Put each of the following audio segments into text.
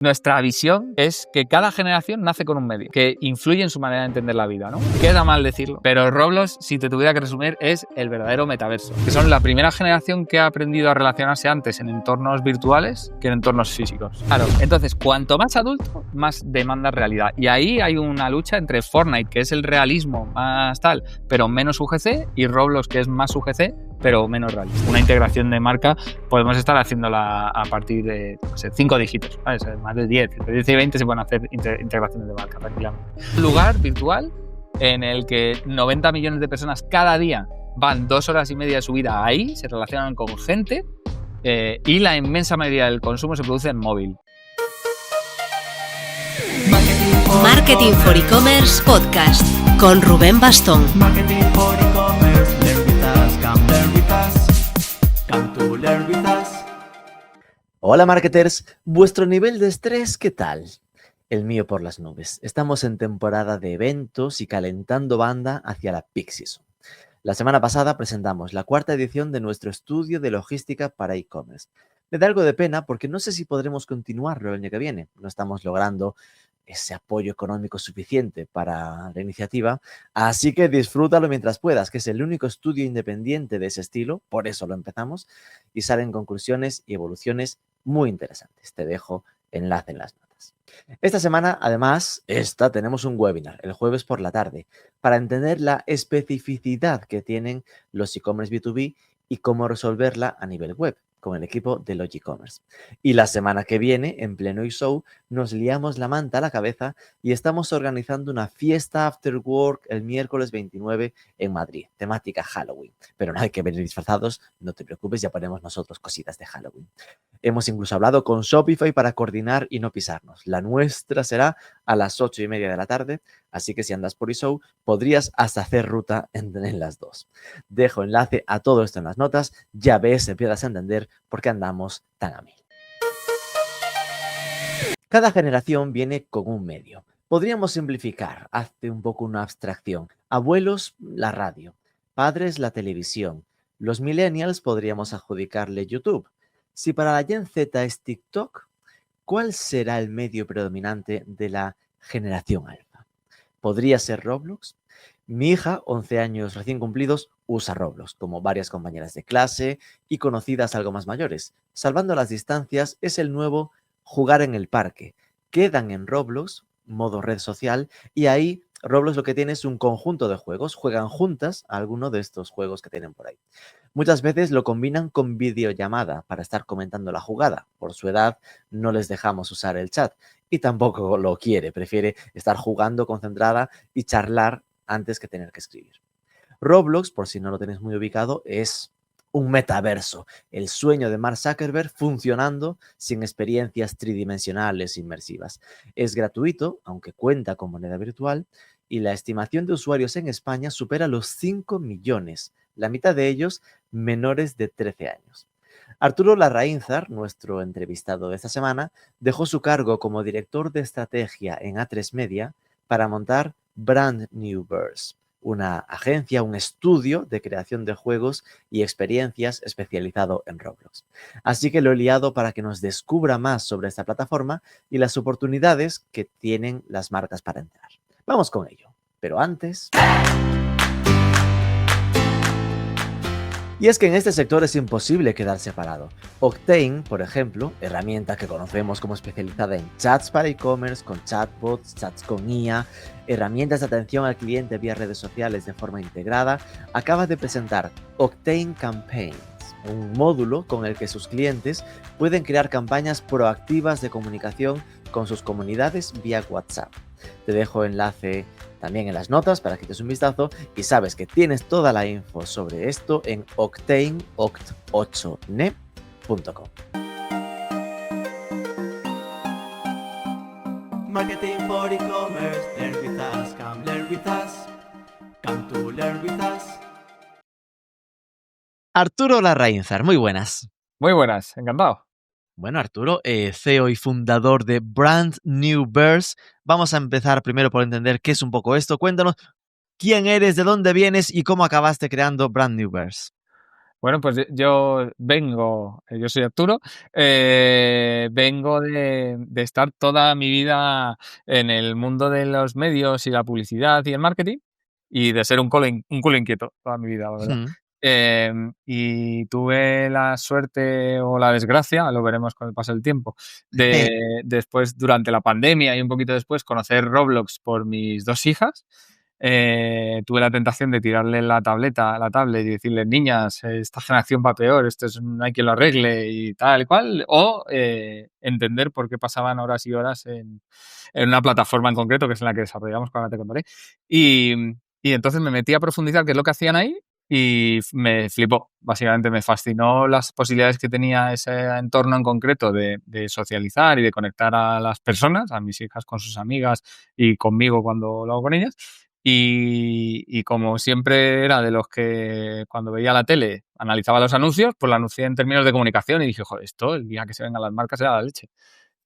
Nuestra visión es que cada generación nace con un medio que influye en su manera de entender la vida, ¿no? Queda mal decirlo, pero Roblox, si te tuviera que resumir, es el verdadero metaverso, que son la primera generación que ha aprendido a relacionarse antes en entornos virtuales que en entornos físicos. Claro, entonces, cuanto más adulto, más demanda realidad. Y ahí hay una lucha entre Fortnite, que es el realismo más tal, pero menos UGC, y Roblox, que es más UGC, pero menos realista. Una integración de marca podemos estar haciéndola a partir de 5 dígitos, ¿sabes? Más de 10, entre 10 y 20 se pueden hacer integraciones de marca tranquilamente. Un lugar virtual en el que 90 millones de personas cada día van 2 horas y media de su vida ahí, se relacionan con gente y la inmensa mayoría del consumo se produce en móvil. Marketing for E-Commerce Podcast con Rubén Bastón. Marketing for E-Commerce, learn with us, come to learn with us. Hola marketers, vuestro nivel de estrés, ¿qué tal? El mío por las nubes. Estamos en temporada de eventos y calentando banda hacia la peak season. La semana pasada presentamos la 4ª edición de nuestro estudio de logística para e-commerce. Me da algo de pena porque no sé si podremos continuarlo el año que viene. No estamos logrando ese apoyo económico suficiente para la iniciativa, así que disfrútalo mientras puedas, que es el único estudio independiente de ese estilo, por eso lo empezamos, y salen conclusiones y evoluciones muy interesantes. Te dejo enlace en las notas. Esta semana, además, tenemos un webinar el jueves por la tarde para entender la especificidad que tienen los e-commerce B2B y cómo resolverla a nivel web con el equipo de Logicommerce. Y la semana que viene, en pleno eShow, nos liamos la manta a la cabeza y estamos organizando una fiesta after work el miércoles 29 en Madrid, temática Halloween. Pero no hay que venir disfrazados, no te preocupes, ya ponemos nosotros cositas de Halloween. Hemos incluso hablado con Shopify para coordinar y no pisarnos. La nuestra será a las 8:30 de la tarde, así que si andas por eShow, podrías hasta hacer ruta en las dos. Dejo enlace a todo esto en las notas, ya ves, empiezas a entender por qué andamos tan a mil. Cada generación viene con un medio. Podríamos simplificar, hazte un poco una abstracción. Abuelos, la radio. Padres, la televisión. Los millennials podríamos adjudicarle YouTube. Si para la Gen Z es TikTok, ¿cuál será el medio predominante de la generación alfa? ¿Podría ser Roblox? Mi hija, 11 años recién cumplidos, usa Roblox, como varias compañeras de clase y conocidas algo más mayores. Salvando las distancias, es el nuevo jugar en el parque. Quedan en Roblox, modo red social, y ahí Roblox lo que tiene es un conjunto de juegos. Juegan juntas a alguno de estos juegos que tienen por ahí. Muchas veces lo combinan con videollamada para estar comentando la jugada. Por su edad no les dejamos usar el chat y tampoco lo quiere. Prefiere estar jugando concentrada y charlar antes que tener que escribir. Roblox, por si no lo tenéis muy ubicado, es un metaverso. El sueño de Mark Zuckerberg funcionando sin experiencias tridimensionales inmersivas. Es gratuito, aunque cuenta con moneda virtual, y la estimación de usuarios en España supera los 5 millones, la mitad de ellos menores de 13 años. Arturo Larraínzar, nuestro entrevistado de esta semana, dejó su cargo como director de estrategia en A3 Media para montar Brand New Verse, una agencia, un estudio de creación de juegos y experiencias especializado en Roblox. Así que lo he liado para que nos descubra más sobre esta plataforma y las oportunidades que tienen las marcas para entrar. Vamos con ello, pero antes... Y es que en este sector es imposible quedar separado. Octane, por ejemplo, herramienta que conocemos como especializada en chats para e-commerce, con chatbots, chats con IA, herramientas de atención al cliente vía redes sociales de forma integrada, acaba de presentar Octane Campaigns, un módulo con el que sus clientes pueden crear campañas proactivas de comunicación con sus comunidades vía WhatsApp. Te dejo enlace también en las notas para que te des un vistazo y sabes que tienes toda la info sobre esto en octane8ne.com. Marketing for E-Commerce, learn with us, come to learn with us. Arturo Larraínzar, muy buenas. Muy buenas, encantado. Bueno, Arturo, CEO y fundador de Brand New Verse. Vamos a empezar primero por entender qué es un poco esto. Cuéntanos quién eres, de dónde vienes y cómo acabaste creando Brand New Verse. Bueno, pues yo soy Arturo, vengo de estar toda mi vida en el mundo de los medios y la publicidad y el marketing y de ser un culo inquieto toda mi vida, la verdad. Mm. Y tuve la suerte o la desgracia, lo veremos con el paso del tiempo, de después, durante la pandemia y un poquito después, conocer Roblox por mis dos hijas. Tuve la tentación de tirarle la tablet y decirles, niñas, esta generación va peor, no hay quien lo arregle y tal y cual, o entender por qué pasaban horas y horas en una plataforma en concreto, que es en la que desarrollamos, cuando te contaré. Y entonces me metí a profundizar qué es lo que hacían ahí y me flipó. Básicamente me fascinó las posibilidades que tenía ese entorno en concreto de socializar y de conectar a las personas, a mis hijas con sus amigas y conmigo cuando lo hago con ellas. Y como siempre era de los que cuando veía la tele analizaba los anuncios, pues lo anuncié en términos de comunicación y dije, joder, esto el día que se vengan las marcas será la leche.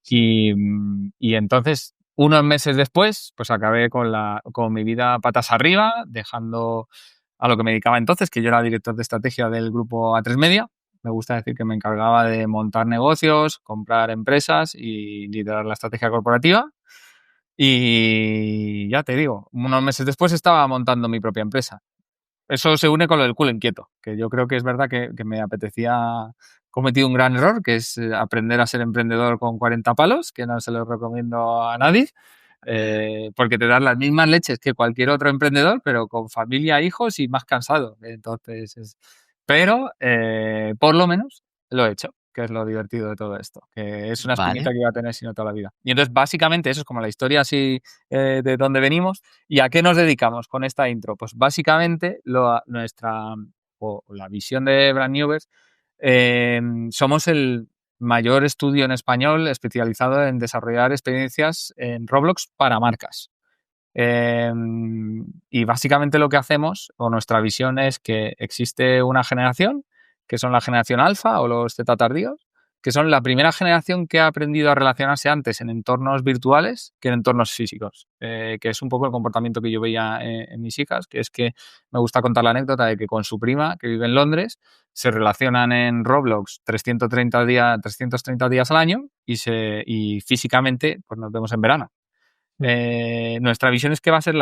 Y entonces, unos meses después, pues acabé con mi vida patas arriba, dejando a lo que me dedicaba entonces, que yo era director de estrategia del grupo A3 Media. Me gusta decir que me encargaba de montar negocios, comprar empresas y liderar la estrategia corporativa. Y ya te digo, unos meses después estaba montando mi propia empresa. Eso se une con lo del culo inquieto, que yo creo que es verdad que me apetecía, cometido un gran error, que es aprender a ser emprendedor con 40 palos, que no se lo recomiendo a nadie, porque te dan las mismas leches que cualquier otro emprendedor, pero con familia, hijos y más cansado. Entonces, pero por lo menos lo he hecho, que es lo divertido de todo esto, que es una espinita Vale. que iba a tener sino toda la vida. Y entonces, básicamente, eso es como la historia así de dónde venimos. ¿Y a qué nos dedicamos con esta intro? Pues básicamente la visión de Brand Newverse, somos el mayor estudio en español especializado en desarrollar experiencias en Roblox para marcas. Y básicamente lo que hacemos, o nuestra visión, es que existe una generación, que son la generación alfa o los Z tardíos, que son la primera generación que ha aprendido a relacionarse antes en entornos virtuales que en entornos físicos, que es un poco el comportamiento que yo veía en mis hijas, que es que me gusta contar la anécdota de que con su prima, que vive en Londres, se relacionan en Roblox 330 días al año y físicamente pues nos vemos en verano. Nuestra visión es que va a ser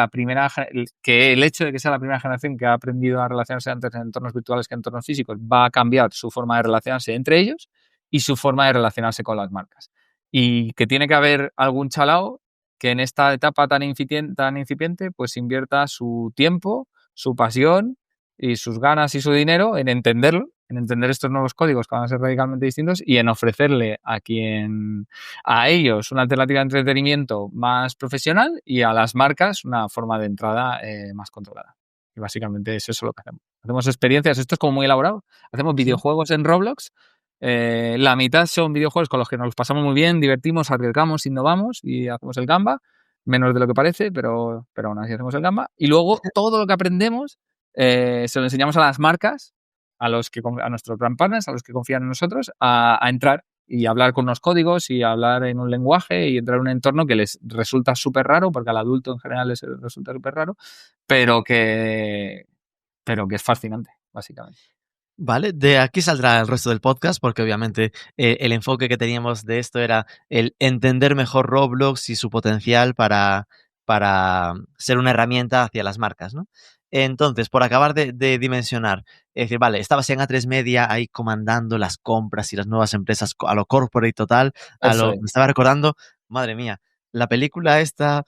que el hecho de que sea la primera generación que ha aprendido a relacionarse antes en entornos virtuales que en entornos físicos va a cambiar su forma de relacionarse entre ellos y su forma de relacionarse con las marcas. Y que tiene que haber algún chalao que en esta etapa tan incipiente pues invierta su tiempo, su pasión y sus ganas y su dinero en entenderlo, en entender estos nuevos códigos que van a ser radicalmente distintos y en ofrecerle a ellos una alternativa de entretenimiento más profesional y a las marcas una forma de entrada más controlada. Y básicamente es eso lo que hacemos. Hacemos experiencias, esto es como muy elaborado. Hacemos videojuegos en Roblox. La mitad son videojuegos con los que nos los pasamos muy bien, divertimos, arriesgamos, innovamos y hacemos el gamba, menos de lo que parece, pero aún así hacemos el gamba. Y luego todo lo que aprendemos se lo enseñamos a las marcas, a nuestros brand partners, a los que confían en nosotros, a entrar y hablar con unos códigos y hablar en un lenguaje y entrar en un entorno que les resulta súper raro, porque al adulto en general les resulta súper raro, pero que es fascinante, básicamente. Vale, de aquí saldrá el resto del podcast porque obviamente el enfoque que teníamos de esto era el entender mejor Roblox y su potencial para ser una herramienta hacia las marcas, ¿no? Entonces, por acabar de dimensionar, es decir, vale, estabas en A3 Media ahí comandando las compras y las nuevas empresas a lo corporate total, Eso es. me estaba recordando, madre mía, la película esta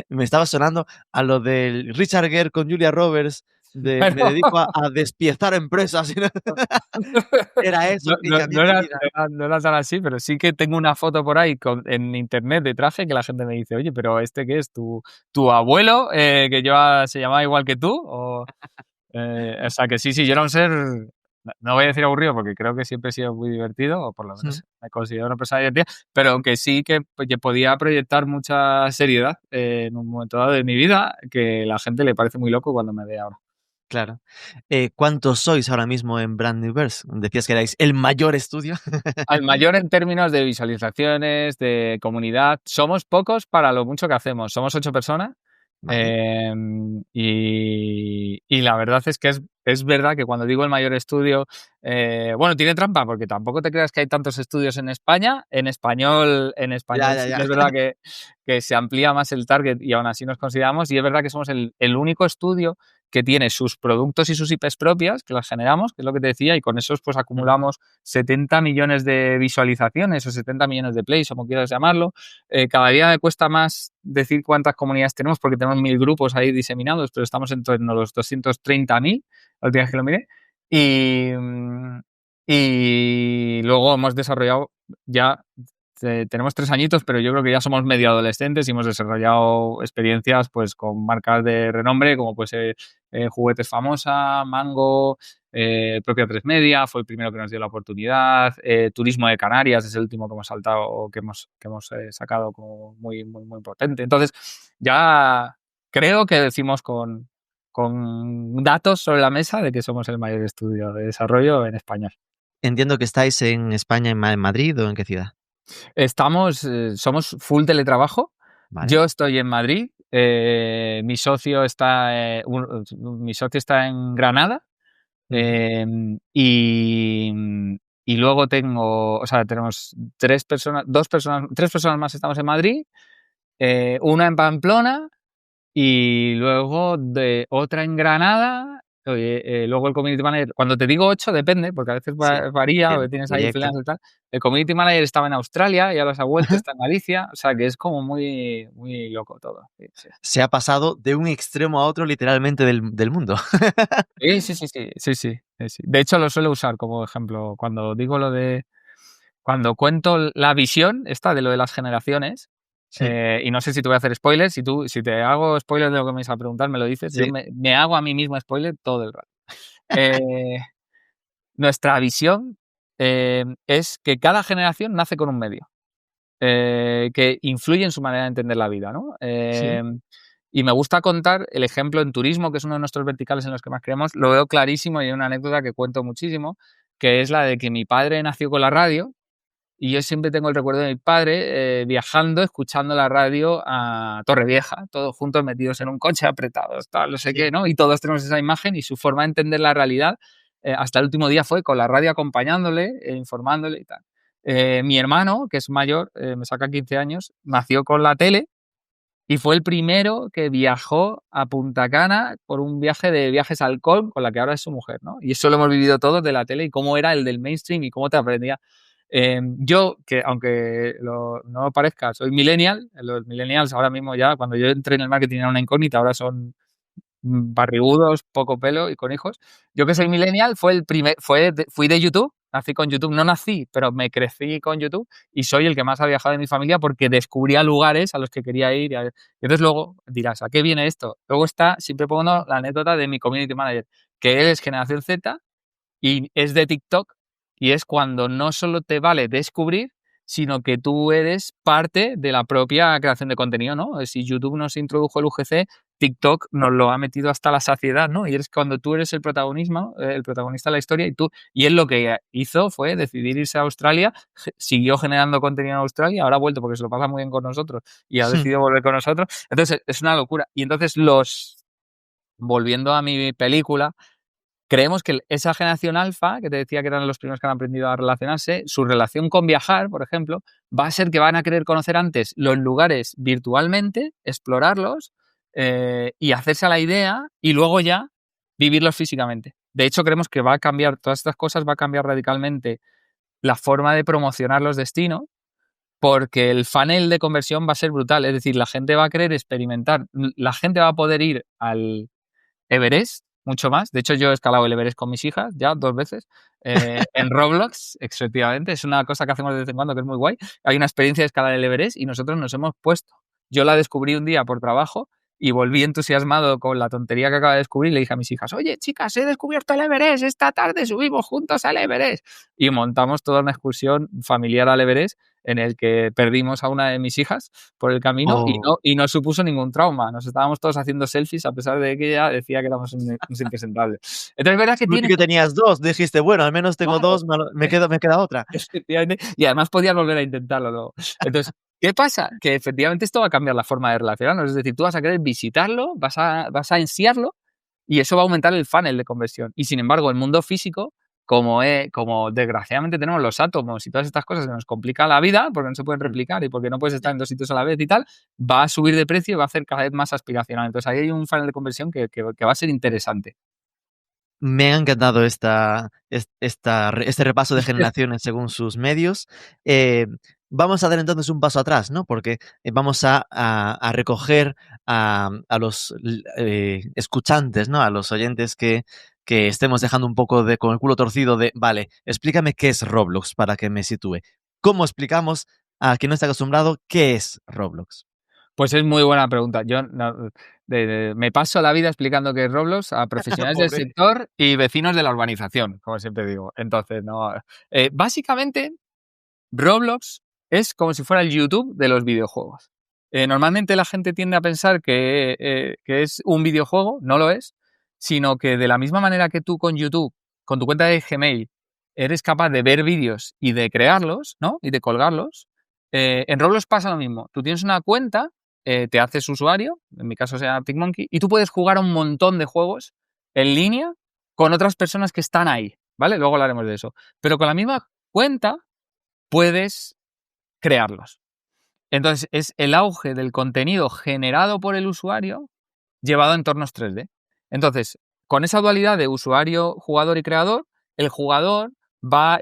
me estaba sonando a lo del Richard Gere con Julia Roberts de me dedico a despiezar empresas. Era eso No, y no, cambié no mi era, vida. no era tan así, pero sí que tengo una foto por ahí en internet de traje que la gente me dice, oye, pero ¿este qué es? ¿Tu abuelo se llamaba igual que tú? O sea, que sí, yo era un ser, no voy a decir aburrido porque creo que siempre he sido muy divertido, o por lo menos me considero una persona divertida, pero que sí que podía proyectar mucha seriedad en un momento dado de mi vida que la gente le parece muy loco cuando me ve ahora. Claro. ¿Cuántos sois ahora mismo en Brand Newverse? Decías que erais el mayor estudio. Al mayor en términos de visualizaciones, de comunidad, somos pocos para lo mucho que hacemos. Somos 8 personas Vale. Y la verdad es que es verdad que cuando digo el mayor estudio, bueno, tiene trampa porque tampoco te creas que hay tantos estudios en España. En español Ya, ya, sí ya. que es verdad que se amplía más el target y aún así nos consideramos. Y es verdad que somos el único estudio que tiene sus productos y sus IPs propias, que las generamos, que es lo que te decía, y con esos pues acumulamos 70 millones de visualizaciones o 70 millones de plays, o como quieras llamarlo. Cada día me cuesta más decir cuántas comunidades tenemos porque tenemos 1000 grupos ahí diseminados, pero estamos en torno a los 230.000, la última vez que lo miré. Y luego hemos desarrollado ya, tenemos 3 añitos, pero yo creo que ya somos medio adolescentes y hemos desarrollado experiencias pues con marcas de renombre como pues Juguetes Famosa, Mango, el propio 3 Media fue el primero que nos dio la oportunidad. Turismo de Canarias es el último que hemos saltado, que hemos sacado como muy, muy, muy potente. Entonces, ya creo que decimos con datos sobre la mesa de que somos el mayor estudio de desarrollo en español. Entiendo que estáis en España, en Madrid o en qué ciudad. Somos full teletrabajo. Vale. Yo estoy en Madrid. Mi socio está en Granada. Ujú. Y luego tenemos 3 personas más estamos en Madrid, una en Pamplona y luego de otra en Granada. Luego el community manager, cuando te digo 8 depende, porque a veces Sí, varía, o entiendo. tienes ahí Proyecto. freelance y tal. El community manager estaba en Australia y ahora se ha vuelto, está en Galicia, o sea que es como muy, muy loco todo. Sí, sí. Se ha pasado de un extremo a otro literalmente del mundo. Sí, sí, sí, sí, sí, sí, sí, sí. De hecho, lo suelo usar como ejemplo cuando digo cuando cuento la visión esta de lo de las generaciones. Sí, Y no sé si te voy a hacer spoilers. Si te hago spoilers de lo que me vas a preguntar, me lo dices. Yo sí, me hago a mí mismo spoiler todo el rato. Eh, Nuestra visión es que cada generación nace con un medio que influye en su manera de entender la vida, ¿no? sí. Y me gusta contar el ejemplo en turismo, que es uno de nuestros verticales en los que más creemos. Lo veo clarísimo y hay una anécdota que cuento muchísimo, que es la de que mi padre nació con la radio. Y yo siempre tengo el recuerdo de mi padre viajando, escuchando la radio a Torrevieja, todos juntos metidos en un coche apretados, tal, no sé Sí. qué, ¿no? Y todos tenemos esa imagen y su forma de entender la realidad hasta el último día fue con la radio acompañándole, informándole y tal. Mi hermano, que es mayor, me saca 15 años, nació con la tele y fue el primero que viajó a Punta Cana por un viaje de Viajes al Colm, con la que ahora es su mujer, ¿no? Y eso lo hemos vivido todos de la tele y cómo era el del mainstream y cómo te aprendía. Yo, que aunque no lo parezca, soy millennial. Los millennials ahora mismo ya, cuando yo entré en el marketing era una incógnita, ahora son barrigudos, poco pelo y con hijos. Yo que soy millennial, fui de YouTube, nací con YouTube, no nací, pero me crecí con YouTube y soy el que más ha viajado de mi familia porque descubría lugares a los que quería ir. Y entonces luego dirás, ¿a qué viene esto? Luego siempre pongo la anécdota de mi community manager, que él es generación Z y es de TikTok y es cuando no solo te vale descubrir, sino que tú eres parte de la propia creación de contenido, ¿no? Si YouTube nos introdujo el UGC, TikTok nos lo ha metido hasta la saciedad, ¿no? Y eres cuando tú eres el protagonista de la historia y él lo que hizo fue decidir irse a Australia, siguió generando contenido en Australia, ahora ha vuelto porque se lo pasa muy bien con nosotros y ha decidido volver con nosotros. Entonces es una locura. Y entonces volviendo a mi película, creemos que esa generación alfa, que te decía que eran los primeros que han aprendido a relacionarse, su relación con viajar, por ejemplo, va a ser que van a querer conocer antes los lugares virtualmente, explorarlos y hacerse a la idea y luego ya vivirlos físicamente. De hecho, creemos que va a cambiar, todas estas cosas va a cambiar radicalmente la forma de promocionar los destinos porque el funnel de conversión va a ser brutal. Es decir, la gente va a querer experimentar, la gente va a poder ir al Everest, mucho más. De hecho, yo he escalado el Everest con mis hijas ya 2 veces en Roblox, efectivamente. Es una cosa que hacemos de vez en cuando que es muy guay. Hay una experiencia de escalar el Everest y nosotros nos hemos puesto. Yo la descubrí un día por trabajo y volví entusiasmado con la tontería que acaba de descubrir. Le dije a mis hijas, oye, chicas, he descubierto el Everest. Esta tarde subimos juntos al Everest. Y montamos toda una excursión familiar al Everest en el que perdimos a una de mis hijas por el camino Oh, y no supuso ningún trauma. Nos estábamos todos haciendo selfies a pesar de que ella decía que éramos un impresentables. Entonces, es verdad que tú tiene... que tenías 2, dijiste: "Bueno, al menos tengo Claro, 2, me queda otra". efectivamente. Y además podías volver a intentarlo luego. Entonces, ¿Qué pasa? Que efectivamente esto va a cambiar la forma de relacionarnos. Es decir, tú vas a querer visitarlo, vas a ansiarlo y eso va a aumentar el funnel de conversión. Y sin embargo, el mundo físico, como desgraciadamente tenemos los átomos y todas estas cosas que nos complican la vida porque no se pueden replicar y porque no puedes estar en 2 sitios a la vez y tal, va a subir de precio y va a hacer cada vez más aspiracional. Entonces ahí hay un funnel de conversión que va a ser interesante. Me ha encantado este repaso de generaciones según sus medios. Vamos a dar entonces un paso atrás, ¿no? Porque vamos a recoger a los escuchantes, ¿no? A los oyentes que estemos dejando un poco con el culo torcido de, vale, explícame qué es Roblox para que me sitúe. ¿Cómo explicamos a quien no está acostumbrado qué es Roblox? Pues es muy buena pregunta. Yo me paso la vida explicando qué es Roblox a profesionales del Pobre. sector y vecinos de la urbanización, como siempre digo. Entonces, no. Básicamente, Roblox es como si fuera el YouTube de los videojuegos. Normalmente la gente tiende a pensar que es un videojuego, no lo es, sino que de la misma manera que tú con YouTube, con tu cuenta de Gmail, eres capaz de ver vídeos y de crearlos, ¿no? Y de colgarlos. En Roblox pasa lo mismo. Tú tienes una cuenta, te haces usuario, en mi caso se llama Arctic Monkey, y tú puedes jugar a un montón de juegos en línea con otras personas que están ahí, ¿vale? Luego hablaremos de eso. Pero con la misma cuenta puedes crearlos. Entonces, es el auge del contenido generado por el usuario llevado a entornos 3D. Entonces, con esa dualidad de usuario, jugador y creador, el jugador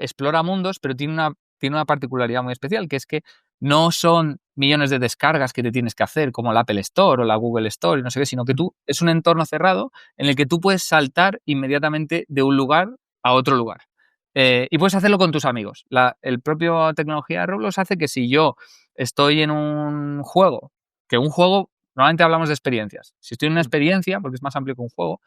explora mundos, pero tiene una particularidad muy especial, que es que no son millones de descargas que te tienes que hacer, como la Apple Store o la Google Store, y no sé qué, sino que es un entorno cerrado en el que tú puedes saltar inmediatamente de un lugar a otro lugar. Y puedes hacerlo con tus amigos. El propio tecnología de Roblox hace que si yo estoy en un juego, que un juego, normalmente hablamos de experiencias. Si estoy en una experiencia, porque es más amplio que un juego,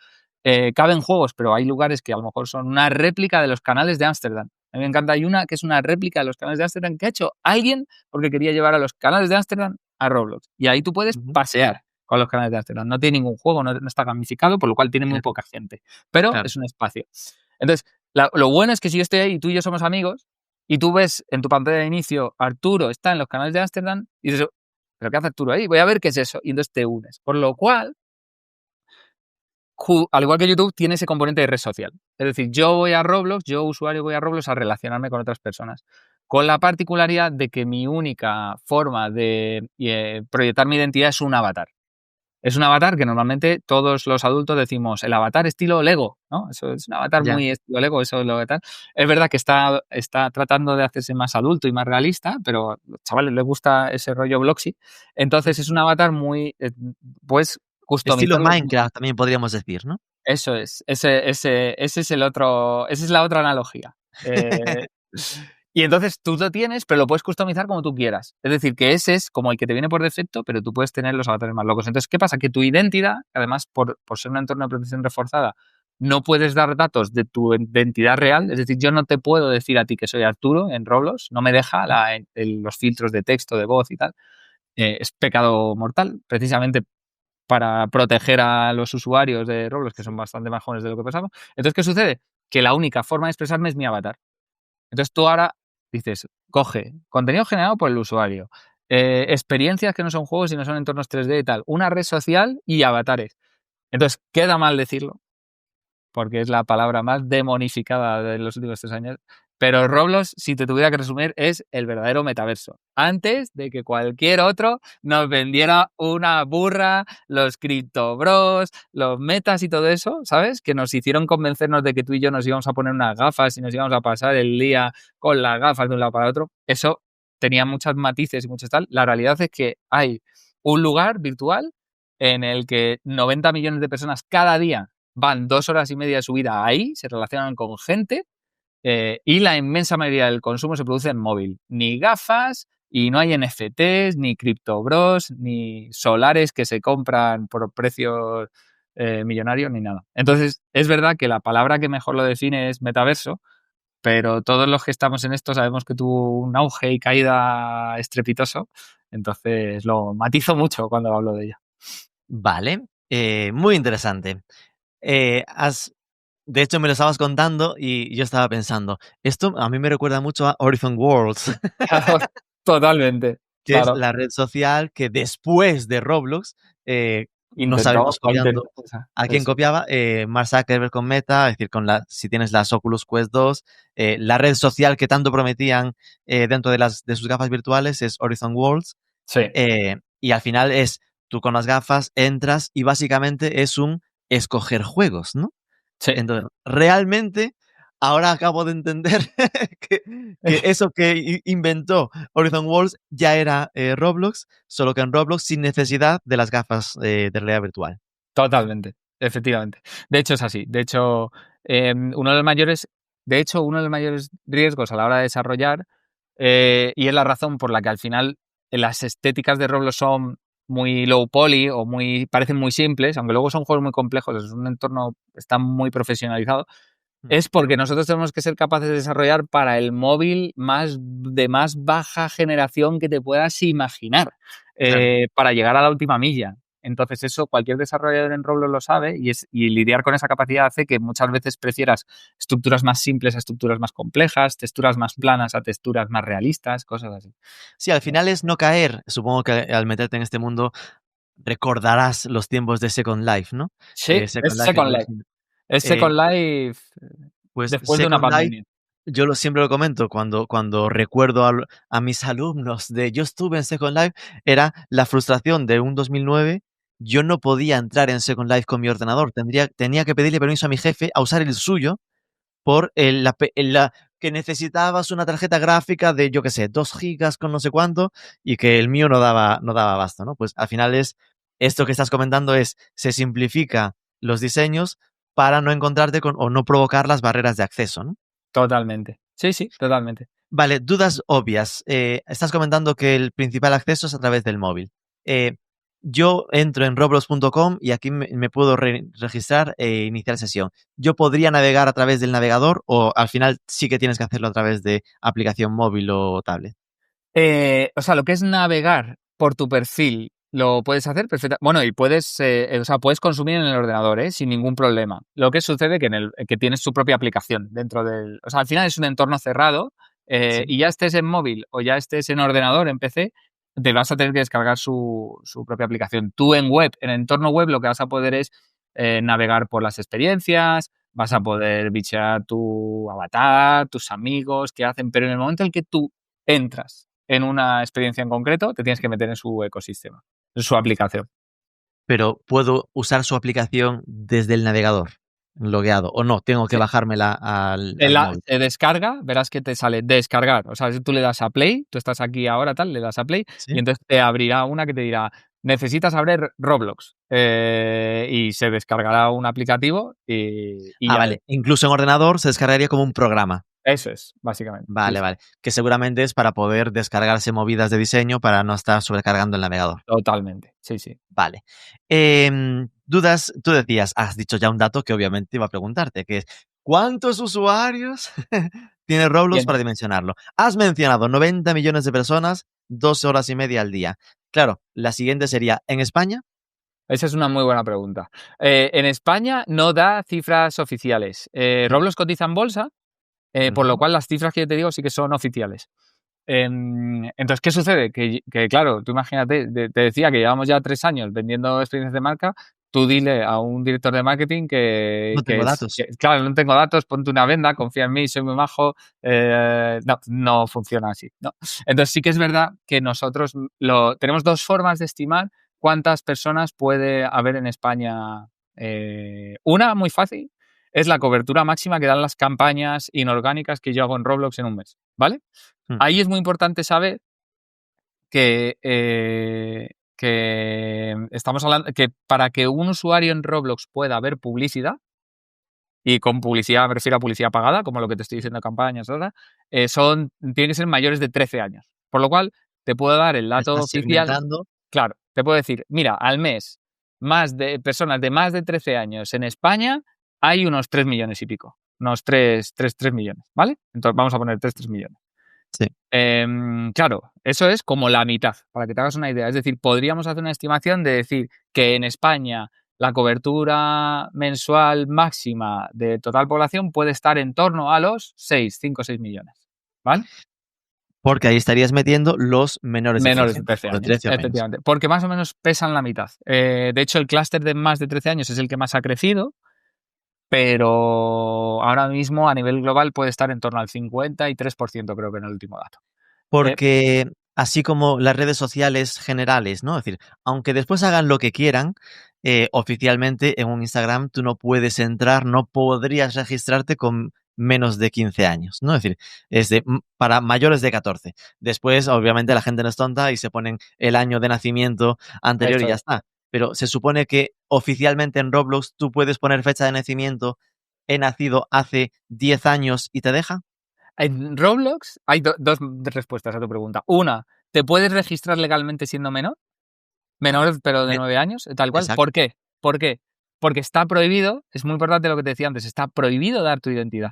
caben juegos, pero hay lugares que a lo mejor son una réplica de los canales de Ámsterdam. A mí me encanta, hay una que es una réplica de los canales de Ámsterdam que ha hecho alguien porque quería llevar a los canales de Ámsterdam a Roblox. Y ahí tú puedes pasear con los canales de Ámsterdam. No tiene ningún juego, no está gamificado, por lo cual tiene muy poca gente. Pero Claro. es un espacio. Entonces, lo bueno es que si yo estoy ahí y tú y yo somos amigos, y tú ves en tu pantalla de inicio, Arturo está en los canales de Ámsterdam, y dices, ¿pero qué hace Arturo ahí? Voy a ver qué es eso. Y entonces te unes. Por lo cual, al igual que YouTube, tiene ese componente de red social. Es decir, yo usuario voy a Roblox a relacionarme con otras personas. Con la particularidad de que mi única forma de proyectar mi identidad es un avatar. Es un avatar que normalmente todos los adultos decimos el avatar estilo Lego, ¿no? Eso es un avatar Ya. muy estilo Lego, eso es lo que tal. Es verdad que está tratando de hacerse más adulto y más realista, pero a los chavales les gusta ese rollo Bloxy. Entonces es un avatar muy, pues, Estilo customizarlo. Minecraft también podríamos decir, ¿no? Eso es, ese es el otro, esa es la otra analogía. Y entonces tú lo tienes, pero lo puedes customizar como tú quieras. Es decir, que ese es como el que te viene por defecto, pero tú puedes tener los avatares más locos. Entonces, ¿qué pasa? Que tu identidad, además, por ser un entorno de protección reforzada, no puedes dar datos de tu identidad real. Es decir, yo no te puedo decir a ti que soy Arturo en Roblox, no me deja los filtros de texto, de voz y tal. Es pecado mortal, precisamente para proteger a los usuarios de Roblox, que son bastante más jóvenes de lo que pensamos. Entonces, ¿qué sucede? Que la única forma de expresarme es mi avatar. Entonces tú ahora dices, coge contenido generado por el usuario, experiencias que no son juegos, sino son entornos 3D y tal, una red social y avatares. Entonces, queda mal decirlo, porque es la palabra más demonificada de los últimos 3 años, pero Roblox, si te tuviera que resumir, es el verdadero metaverso. Antes de que cualquier otro nos vendiera una burra, los Crypto Bros, los metas y todo eso, ¿sabes? Que nos hicieron convencernos de que tú y yo nos íbamos a poner unas gafas y nos íbamos a pasar el día con las gafas de un lado para otro. Eso tenía muchos matices y muchos tal. La realidad es que hay un lugar virtual en el que 90 millones de personas cada día van 2 horas y media de su vida ahí, se relacionan con gente, y la inmensa mayoría del consumo se produce en móvil. Ni gafas, y no hay NFTs, ni Crypto Bros, ni solares que se compran por precios millonarios, ni nada. Entonces, es verdad que la palabra que mejor lo define es metaverso, pero todos los que estamos en esto sabemos que tuvo un auge y caída estrepitoso, entonces lo matizo mucho cuando hablo de ella. Vale, muy interesante. De hecho, me lo estabas contando y yo estaba pensando, esto a mí me recuerda mucho a Horizon Worlds. Totalmente. que es Claro. la red social que después de Roblox no Intentó sabemos o copiando intentó, o sea, a quién eso. copiaba. Mark Zuckerberg con Meta, es decir, si tienes las Oculus Quest 2, la red social que tanto prometían dentro de sus gafas virtuales es Horizon Worlds. Sí, Y al final tú con las gafas entras y básicamente es un escoger juegos, ¿no? sí. Entonces, realmente, ahora acabo de entender que, que eso que inventó Horizon Worlds ya era Roblox, solo que en Roblox sin necesidad de las gafas de realidad virtual. Totalmente, efectivamente. De hecho, es así. De hecho, uno de los mayores riesgos a la hora de desarrollar, y es la razón por la que al final las estéticas de Roblox son muy low poly o parecen muy simples, aunque luego son juegos muy complejos, es un entorno, está muy profesionalizado, es porque nosotros tenemos que ser capaces de desarrollar para el móvil de más baja generación que te puedas imaginar, Claro. para llegar a la última milla. Entonces eso cualquier desarrollador en Roblox lo sabe y lidiar con esa capacidad hace que muchas veces prefieras estructuras más simples a estructuras más complejas, texturas más planas a texturas más realistas, cosas así. Sí, al final es no caer. Supongo que al meterte en este mundo recordarás los tiempos de Second Life, ¿no? Sí, Second es Life en Second Life. 2000. Es Eh, Second Life pues después de una Second Life, pandemia. siempre lo comento cuando recuerdo a mis alumnos de yo estuve en Second Life, era la frustración de un 2009. Yo no podía entrar en Second Life con mi ordenador. Tenía que pedirle permiso a mi jefe a usar el suyo por que necesitabas una tarjeta gráfica de, yo qué sé, 2 gigas con no sé cuánto y que el mío no daba abasto, ¿no? Pues al final esto que estás comentando se simplifica los diseños para no encontrarte con o no provocar las barreras de acceso, ¿no? Totalmente. Sí, sí, totalmente. Vale, dudas obvias. Estás comentando que el principal acceso es a través del móvil. Yo entro en roblox.com y aquí me puedo registrar e iniciar sesión. ¿Yo podría navegar a través del navegador o al final sí que tienes que hacerlo a través de aplicación móvil o tablet? O sea, lo que es navegar por tu perfil lo puedes hacer perfectamente. Bueno, y puedes, o sea, puedes consumir en el ordenador, sin ningún problema. Lo que sucede que tienes tu propia aplicación dentro del. O sea, al final es un entorno cerrado, Sí. y ya estés en móvil o ya estés en ordenador, en PC, te vas a tener que descargar su propia aplicación. Tú en web, en entorno web, lo que vas a poder es navegar por las experiencias, vas a poder bichear tu avatar, tus amigos, qué hacen, pero en el momento en el que tú entras en una experiencia en concreto, te tienes que meter en su ecosistema, en su aplicación. Pero ¿puedo usar su aplicación desde el navegador logueado o no? Tengo que Sí. bajármela al móvil. Se descarga, verás que te sale descargar. O sea, si tú le das a play, tú estás aquí ahora, tal, le das a play y ¿Sí? entonces te abrirá una que te dirá, necesitas abrir Roblox. Y se descargará un aplicativo y ya. Vale. Incluso en ordenador se descargaría como un programa. Eso es, básicamente. Sí, Vale, sí. vale. Que seguramente es para poder descargarse movidas de diseño para no estar sobrecargando el navegador. Totalmente. Sí, sí. Vale. Dudas, tú has dicho ya un dato que obviamente iba a preguntarte, que es ¿cuántos usuarios tiene Roblox Bien. para dimensionarlo? Has mencionado 90 millones de personas, 2 horas y media al día. Claro, la siguiente sería, ¿en España? Esa es una muy buena pregunta. En España no da cifras oficiales. Roblox cotiza en bolsa, por lo Ujú. cual las cifras que yo te digo sí que son oficiales. Entonces, ¿qué sucede? Que, claro, tú imagínate, te decía que llevamos ya 3 años vendiendo experiencias de marca, tú dile a un director de marketing No tengo datos. claro, no tengo datos, ponte una venda, confía en mí, soy muy majo, no, no funciona así, ¿no? Entonces sí que es verdad que nosotros tenemos 2 formas de estimar cuántas personas puede haber en España. Una, muy fácil, es la cobertura máxima que dan las campañas inorgánicas que yo hago en Roblox en un mes, ¿vale? Mm. Ahí es muy importante saber que estamos hablando que para que un usuario en Roblox pueda ver publicidad, y con publicidad me refiero a publicidad pagada, como lo que te estoy diciendo, campañas, ¿verdad? Tienen que ser mayores de 13 años. Por lo cual, te puedo dar el Me dato estás oficial. segmentando. Claro, te puedo decir, mira, al mes, personas de más de 13 años en España, hay unos 3 millones y pico. Unos 3 millones, ¿vale? Entonces vamos a poner 3 millones. Sí. Claro, eso es como la mitad, para que te hagas una idea. Es decir, podríamos hacer una estimación de decir que en España la cobertura mensual máxima de total población puede estar en torno a los 5 o 6 millones. ¿Vale? Porque ahí estarías metiendo los menores de Menores de 13 13 o de años, 13 o menos. efectivamente. Porque más o menos pesan la mitad. De hecho, el clúster de más de 13 años es el que más ha crecido, pero ahora mismo a nivel global puede estar en torno al 53%, creo que en el último dato. Porque así como las redes sociales generales, ¿no? Es decir, aunque después hagan lo que quieran, oficialmente en un Instagram tú no puedes entrar, no podrías registrarte con menos de 15 años, ¿no? Es decir, para mayores de 14. Después, obviamente, la gente no es tonta y se ponen el año de nacimiento anterior y Eso ya es. está. Pero se supone que oficialmente en Roblox tú puedes poner fecha de nacimiento, he nacido hace 10 años y te deja. En Roblox hay dos respuestas a tu pregunta. Una, ¿te puedes registrar legalmente siendo menor? Menor, pero de Eh, 9 años, tal cual. Exacto. ¿Por qué? ¿Por qué? Porque está prohibido, es muy importante lo que te decía antes, está prohibido dar tu identidad.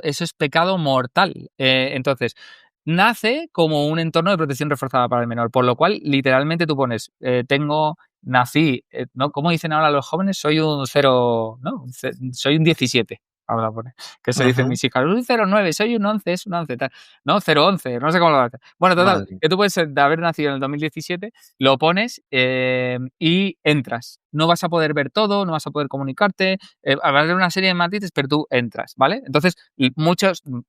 Eso es pecado mortal. Entonces, nace como un entorno de protección reforzada para el menor, por lo cual, literalmente tú pones, nací, ¿no? ¿Cómo dicen ahora los jóvenes? Soy un 0, ¿no? Soy un 17. Ahora pone, que se dicen Ajá. mis hijas, un 09, soy un 11, es un 11, tal. No, 011, no sé cómo lo hace. Bueno, total, Madre. que tú puedes de haber nacido en el 2017, lo pones y entras. No vas a poder ver todo, no vas a poder comunicarte, habrá de una serie de matices, pero tú entras, ¿vale? Entonces,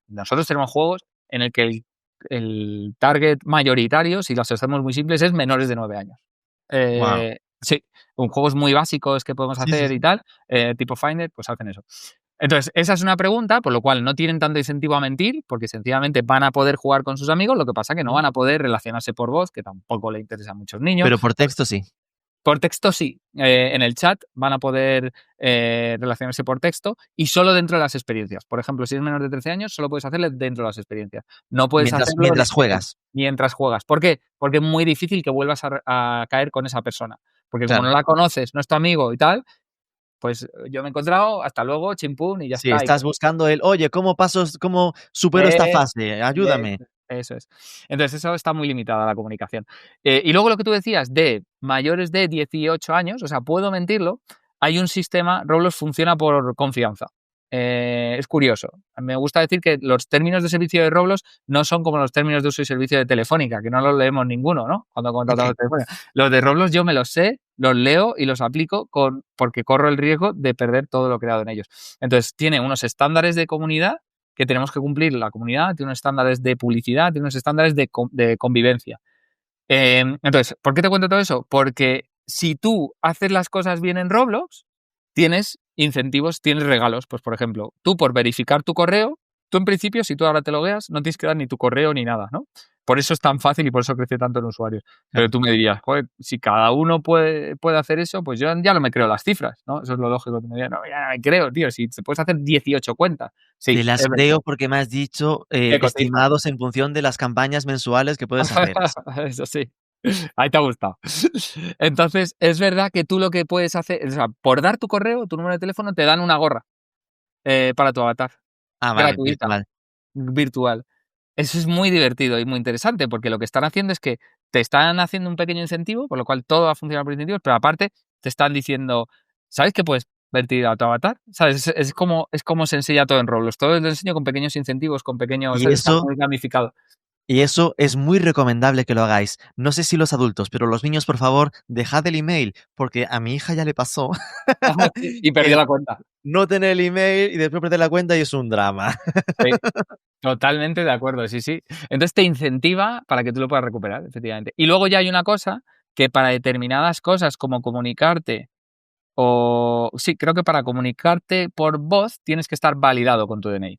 nosotros tenemos juegos en el que el target mayoritario, si los hacemos muy simples, es menores de 9 años. Wow. Sí, con juegos muy básicos que podemos Sí, sí, hacer y sí. tal, tipo Finder, pues hacen eso. Entonces, esa es una pregunta, por lo cual no tienen tanto incentivo a mentir, porque sencillamente van a poder jugar con sus amigos, lo que pasa que no Ujú. van a poder relacionarse por voz, que tampoco le interesa a muchos niños. Pero por texto sí. Por texto sí, en el chat van a poder relacionarse por texto y solo dentro de las experiencias. Por ejemplo, si es menor de 13 años, solo puedes hacerle dentro de las experiencias. No puedes hacerlo Mientras juegas. mientras juegas. ¿Por qué? Porque es muy difícil que vuelvas a caer con esa persona. Porque como no Claro. la conoces, no es tu amigo y tal, pues yo me he encontrado, hasta luego, chimpún y ya Si está. estás buscando oye, cómo supero esta Eh, fase? Ayúdame. Eso es. Entonces, eso está muy limitado a la comunicación. Y luego lo que tú decías de mayores de 18 años, o sea, puedo mentirlo, hay un sistema, Roblox funciona por confianza. Es curioso. Me gusta decir que los términos de servicio de Roblox no son como los términos de uso y servicio de Telefónica, que no los leemos ninguno, ¿no? Cuando contratamos Okey. Telefónica. Los de Roblox yo me los sé, los leo y los aplico porque corro el riesgo de perder todo lo creado en ellos. Entonces, tiene unos estándares de comunidad que tenemos que cumplir la comunidad, tiene unos estándares de publicidad, tiene unos estándares de convivencia. Entonces, ¿por qué te cuento todo eso? Porque si tú haces las cosas bien en Roblox, tienes incentivos, tienes regalos. Pues, por ejemplo, tú por verificar tu correo, tú en principio, si tú ahora te logueas, no tienes que dar ni tu correo ni nada, ¿no? Por eso es tan fácil y por eso crece tanto en usuarios. Pero Claro. tú me dirías, joder, si cada uno puede hacer eso, pues yo ya no me creo las cifras, ¿no? Eso es lo lógico. Tú me dirías, no, ya no me creo, tío, si se puedes hacer 18 cuentas. Te Sí, las es verdad. creo porque me has dicho, Que cotizan. estimados en función de las campañas mensuales que puedes hacer. Eso sí. Ahí te ha gustado. Entonces, es verdad que tú lo que puedes hacer, o sea, por dar tu correo, tu número de teléfono, te dan una gorra para tu avatar, Ah, vale, gratuita, virtual. virtual. Eso es muy divertido y muy interesante, porque lo que están haciendo es que te están haciendo un pequeño incentivo, por lo cual todo va a funcionar por incentivos, pero aparte te están diciendo, ¿sabes que puedes vertir a tu avatar? ¿Sabes? Es como se enseña todo en Roblox. Todo lo enseño con pequeños incentivos, con pequeños. Y Está eso muy gamificado. y eso es muy recomendable que lo hagáis. No sé si los adultos, pero los niños, por favor, dejad el email, porque a mi hija ya le pasó Y perdió el la cuenta. no tener el email y después perder la cuenta y es un drama. Sí. Totalmente de acuerdo, sí, sí. Entonces te incentiva para que tú lo puedas recuperar, efectivamente. Y luego ya hay una cosa que para determinadas cosas como comunicarte sí, creo que para comunicarte por voz tienes que estar validado con tu DNI.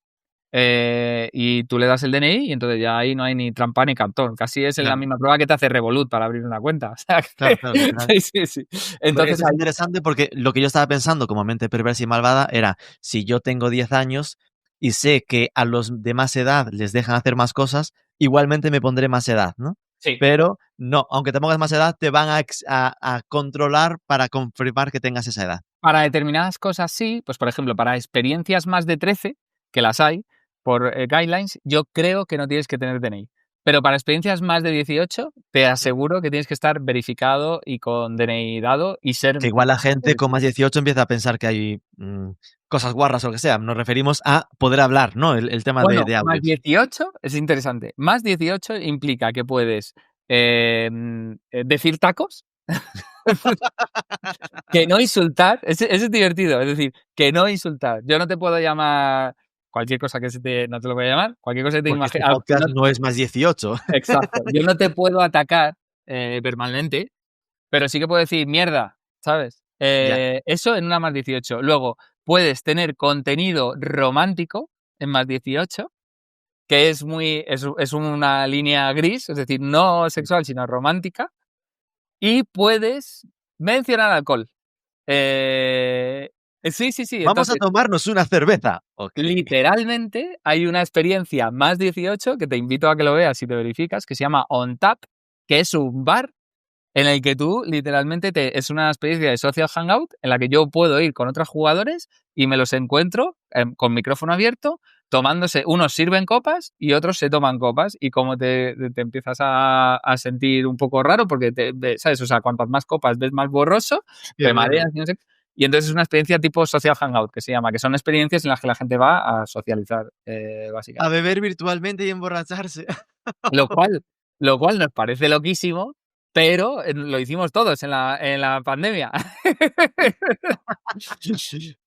Y tú le das el DNI y entonces ya ahí no hay ni trampa ni cantón. Casi es la Claro, misma prueba que te hace Revolut para abrir una cuenta. O sea claro, que claro, literal. sí, sí, sí. Pues Entonces eso es interesante porque lo que yo estaba pensando como mente perversa y malvada era, si yo tengo 10 años y sé que a los de más edad les dejan hacer más cosas, igualmente me pondré más edad, ¿no? sí. Pero no, aunque te pongas más edad, te van a controlar para confirmar que tengas esa edad. Para determinadas cosas sí, pues por ejemplo, para experiencias más de 13, que las hay, por guidelines, yo creo que no tienes que tener DNI. Pero para experiencias más de 18, te aseguro que tienes que estar verificado y con DNI dado y ser... Que igual la gente con más 18 empieza a pensar que hay cosas guarras o lo que sea. Nos referimos a poder hablar, ¿no? El tema Bueno, de más audios. 18 es interesante. Más 18 implica que puedes decir tacos, que no insultar. Eso es divertido. Es decir, que no insultar. Yo no te puedo llamar cualquier cosa que no te lo voy a llamar. Cualquier cosa que te Porque este imagines. podcast no es más 18. Exacto. Yo no te puedo atacar verbalmente, pero sí que puedo decir mierda, ¿sabes? Ya. Eso en una más 18. Luego, puedes tener contenido romántico en más 18, que es una línea gris, es decir, no sexual, sino romántica. Y puedes mencionar alcohol. Sí. Vamos a Entonces, tomarnos una cerveza. Ok. literalmente hay una experiencia más 18 que te invito a que lo veas y te verificas, que se llama On Tap, que es un bar en el que tú literalmente es una experiencia de social hangout en la que yo puedo ir con otros jugadores y me los encuentro con micrófono abierto, tomándose, unos sirven copas y otros se toman copas, y como te empiezas a sentir un poco raro porque, ¿sabes? O sea, cuantas más copas ves más borroso, Qué te bueno. mareas y no sé. Y entonces es una experiencia tipo social hangout, que se llama, que son experiencias en las que la gente va a socializar, A básicamente. beber virtualmente y emborracharse. Lo cual, nos parece loquísimo, pero lo hicimos todos en la pandemia.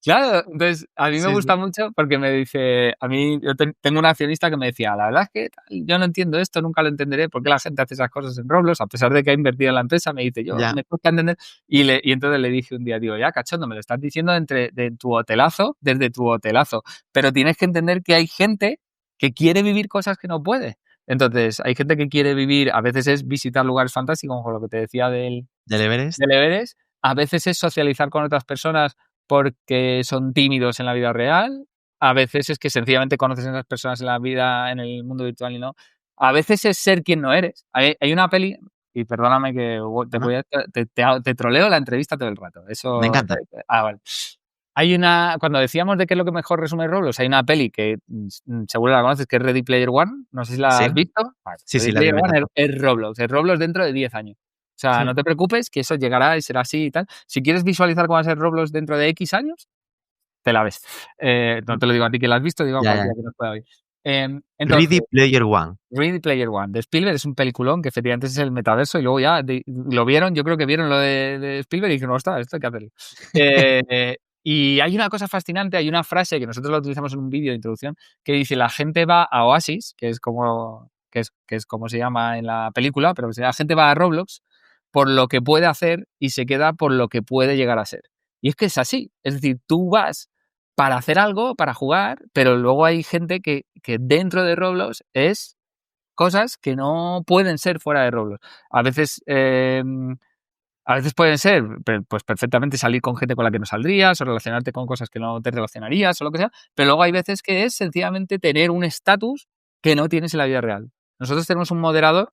Claro, entonces a mí me Sí, gusta sí. mucho porque me dice, a mí yo tengo un accionista que me decía, la verdad es que yo no entiendo esto, nunca lo entenderé, por qué la gente hace esas cosas en Roblox, a pesar de que ha invertido en la empresa, me dice, yo Ya. me cuesta entender, y entonces le dije un día, digo, ya cachondo, me lo estás diciendo de tu hotelazo, desde tu hotelazo, pero tienes que entender que hay gente que quiere vivir cosas que no puede. Entonces, hay gente que quiere vivir, a veces es visitar lugares fantásticos, como lo que te decía ¿Del Everest? del Everest, a veces es socializar con otras personas porque son tímidos en la vida real, a veces es que sencillamente conoces a esas personas en la vida, en el mundo virtual y no. A veces es ser quien no eres. Hay una peli, y perdóname que Ajá. te troleo la entrevista todo el rato. Me Eso. encanta. Vale. Cuando decíamos de qué es lo que mejor resume Roblox, hay una peli que seguro la conoces, que es Ready Player One. No sé si la Sí. has visto. Vale, Sí, Ready la vi, Player me One encantó. es Roblox. Es Roblox dentro de 10 años. O sea, no te preocupes, que eso llegará y será así y tal. Si quieres visualizar cómo va a ser Roblox dentro de X años, te la ves. No te lo digo a ti que la has visto, digo a Ya, ya. cualquiera que nos pueda oír. Ready Entonces, Player One. Ready Player One de Spielberg es un peliculón que efectivamente es el metaverso, y luego ya lo vieron, yo creo que vieron lo de Spielberg y dijeron, ostras, esto hay que hacerlo. Y hay una cosa fascinante, hay una frase que nosotros la utilizamos en un vídeo de introducción que dice, la gente va a Oasis, que es como se llama en la película, pero la gente va a Roblox por lo que puede hacer y se queda por lo que puede llegar a ser. Y es que es así, es decir, tú vas para hacer algo, para jugar, pero luego hay gente que dentro de Roblox es cosas que no pueden ser fuera de Roblox. A veces pueden ser, pues perfectamente salir con gente con la que no saldrías, o relacionarte con cosas que no te relacionarías, o lo que sea, pero luego hay veces que es sencillamente tener un estatus que no tienes en la vida real. Nosotros tenemos un moderador.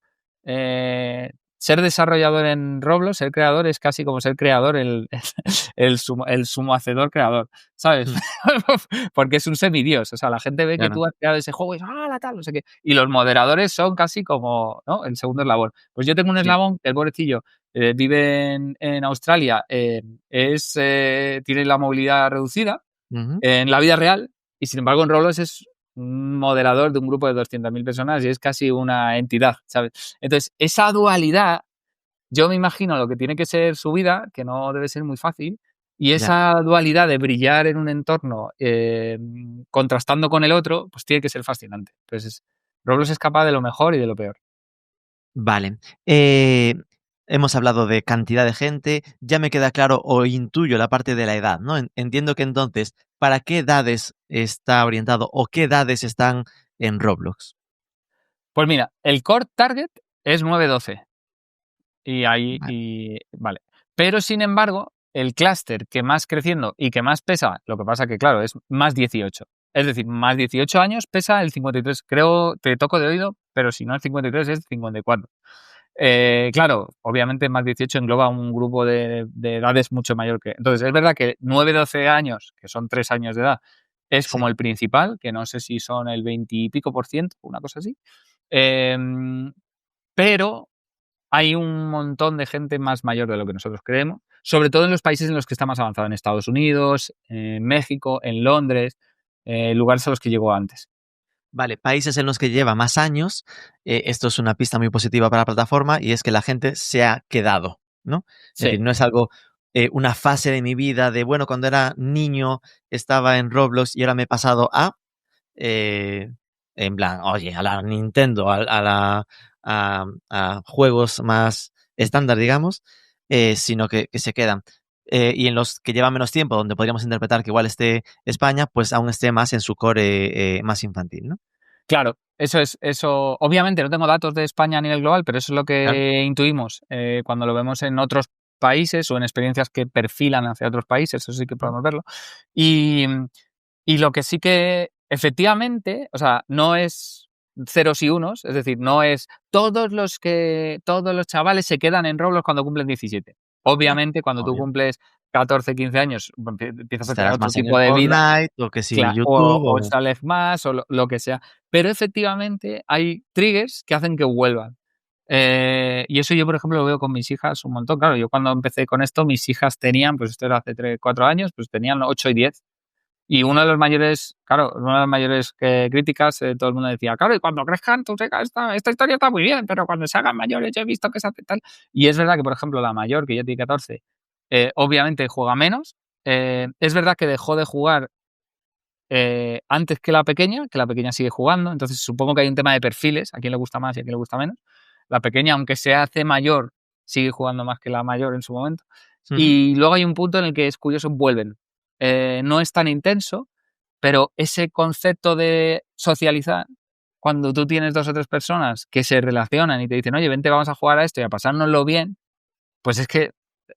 Ser desarrollador en Roblox, ser creador, es casi como ser creador, el sumo hacedor creador, ¿sabes? Porque es un semidios. O sea, la gente ve que Claro. tú has creado ese juego y la tal, no sé qué. Y los moderadores son casi como, ¿no?, el segundo eslabón. Pues yo tengo un Sí. eslabón, el pobrecillo vive en Australia, tiene la movilidad reducida Ujú. en la vida real, y sin embargo en Roblox es un moderador de un grupo de 200.000 personas y es casi una entidad, ¿sabes? Entonces, esa dualidad, yo me imagino lo que tiene que ser su vida, que no debe ser muy fácil, y Ya. esa dualidad de brillar en un entorno contrastando con el otro, pues tiene que ser fascinante. Entonces, Roblox es capaz de lo mejor y de lo peor. Vale. Hemos hablado de cantidad de gente, ya me queda claro o intuyo la parte de la edad, ¿no? Entiendo que entonces, ¿para qué edades está orientado o qué edades están en Roblox? Pues mira, el core target es 9-12. Vale. Vale. Pero sin embargo, el clúster que más creciendo y que más pesa, lo que pasa que, claro, es más 18. Es decir, más 18 años pesa el 53. Creo, te toco de oído, pero si no es 53 es 54. Claro, obviamente más 18 engloba un grupo de edades mucho mayor que... Entonces, es verdad que 9-12 años, que son 3 años de edad, es Sí. como el principal, que no sé si son el 20 y pico %, una cosa así. Pero hay un montón de gente más mayor de lo que nosotros creemos, sobre todo en los países en los que está más avanzado, en Estados Unidos, en México, en Londres, lugares a los que llegó antes. Vale, países en los que lleva más años, esto es una pista muy positiva para la plataforma y es que la gente se ha quedado, ¿no? Es Sí. decir, no es algo, una fase de mi vida de, bueno, cuando era niño estaba en Roblox y ahora me he pasado a, en plan, oye, a la Nintendo, a juegos más estándar, digamos, sino que se quedan. Y en los que llevan menos tiempo, donde podríamos interpretar que igual esté España, pues aún esté más en su core más infantil, ¿no? Claro, eso. Obviamente no tengo datos de España a nivel global, pero eso es lo Claro. que intuimos cuando lo vemos en otros países o en experiencias que perfilan hacia otros países, eso sí que podemos verlo. Y lo que sí que efectivamente, o sea, no es ceros y unos, es decir, no es todos los chavales se quedan en Roblox cuando cumplen 17. Obviamente, cuando tú Obvio. cumples 14, 15 años, empiezas a tener Estarás otro más en tipo el de vida. Fortnite o que si Claro, YouTube o o... sales más o lo que sea. Pero efectivamente hay triggers que hacen que vuelvan. Y eso yo, por ejemplo, lo veo con mis hijas un montón. Claro, yo cuando empecé con esto, mis hijas tenían, pues esto era hace 3, 4 años, pues tenían 8 y 10. Y una de las mayores, claro, una de las mayores críticas, todo el mundo decía, claro, y cuando crezcan, esta historia está muy bien, pero cuando se hagan mayores yo he visto que se hace tal. Y es verdad que, por ejemplo, la mayor, que ya tiene 14, obviamente juega menos. Es verdad que dejó de jugar antes que la pequeña sigue jugando, entonces supongo que hay un tema de perfiles, a quién le gusta más y a quién le gusta menos. La pequeña, aunque se hace mayor, sigue jugando más que la mayor en su momento. Ujú. Y luego hay un punto en el que es curioso, vuelven. No es tan intenso, pero ese concepto de socializar, cuando tú tienes 2 o 3 personas que se relacionan y te dicen, oye, vente, vamos a jugar a esto y a pasárnoslo bien, pues es que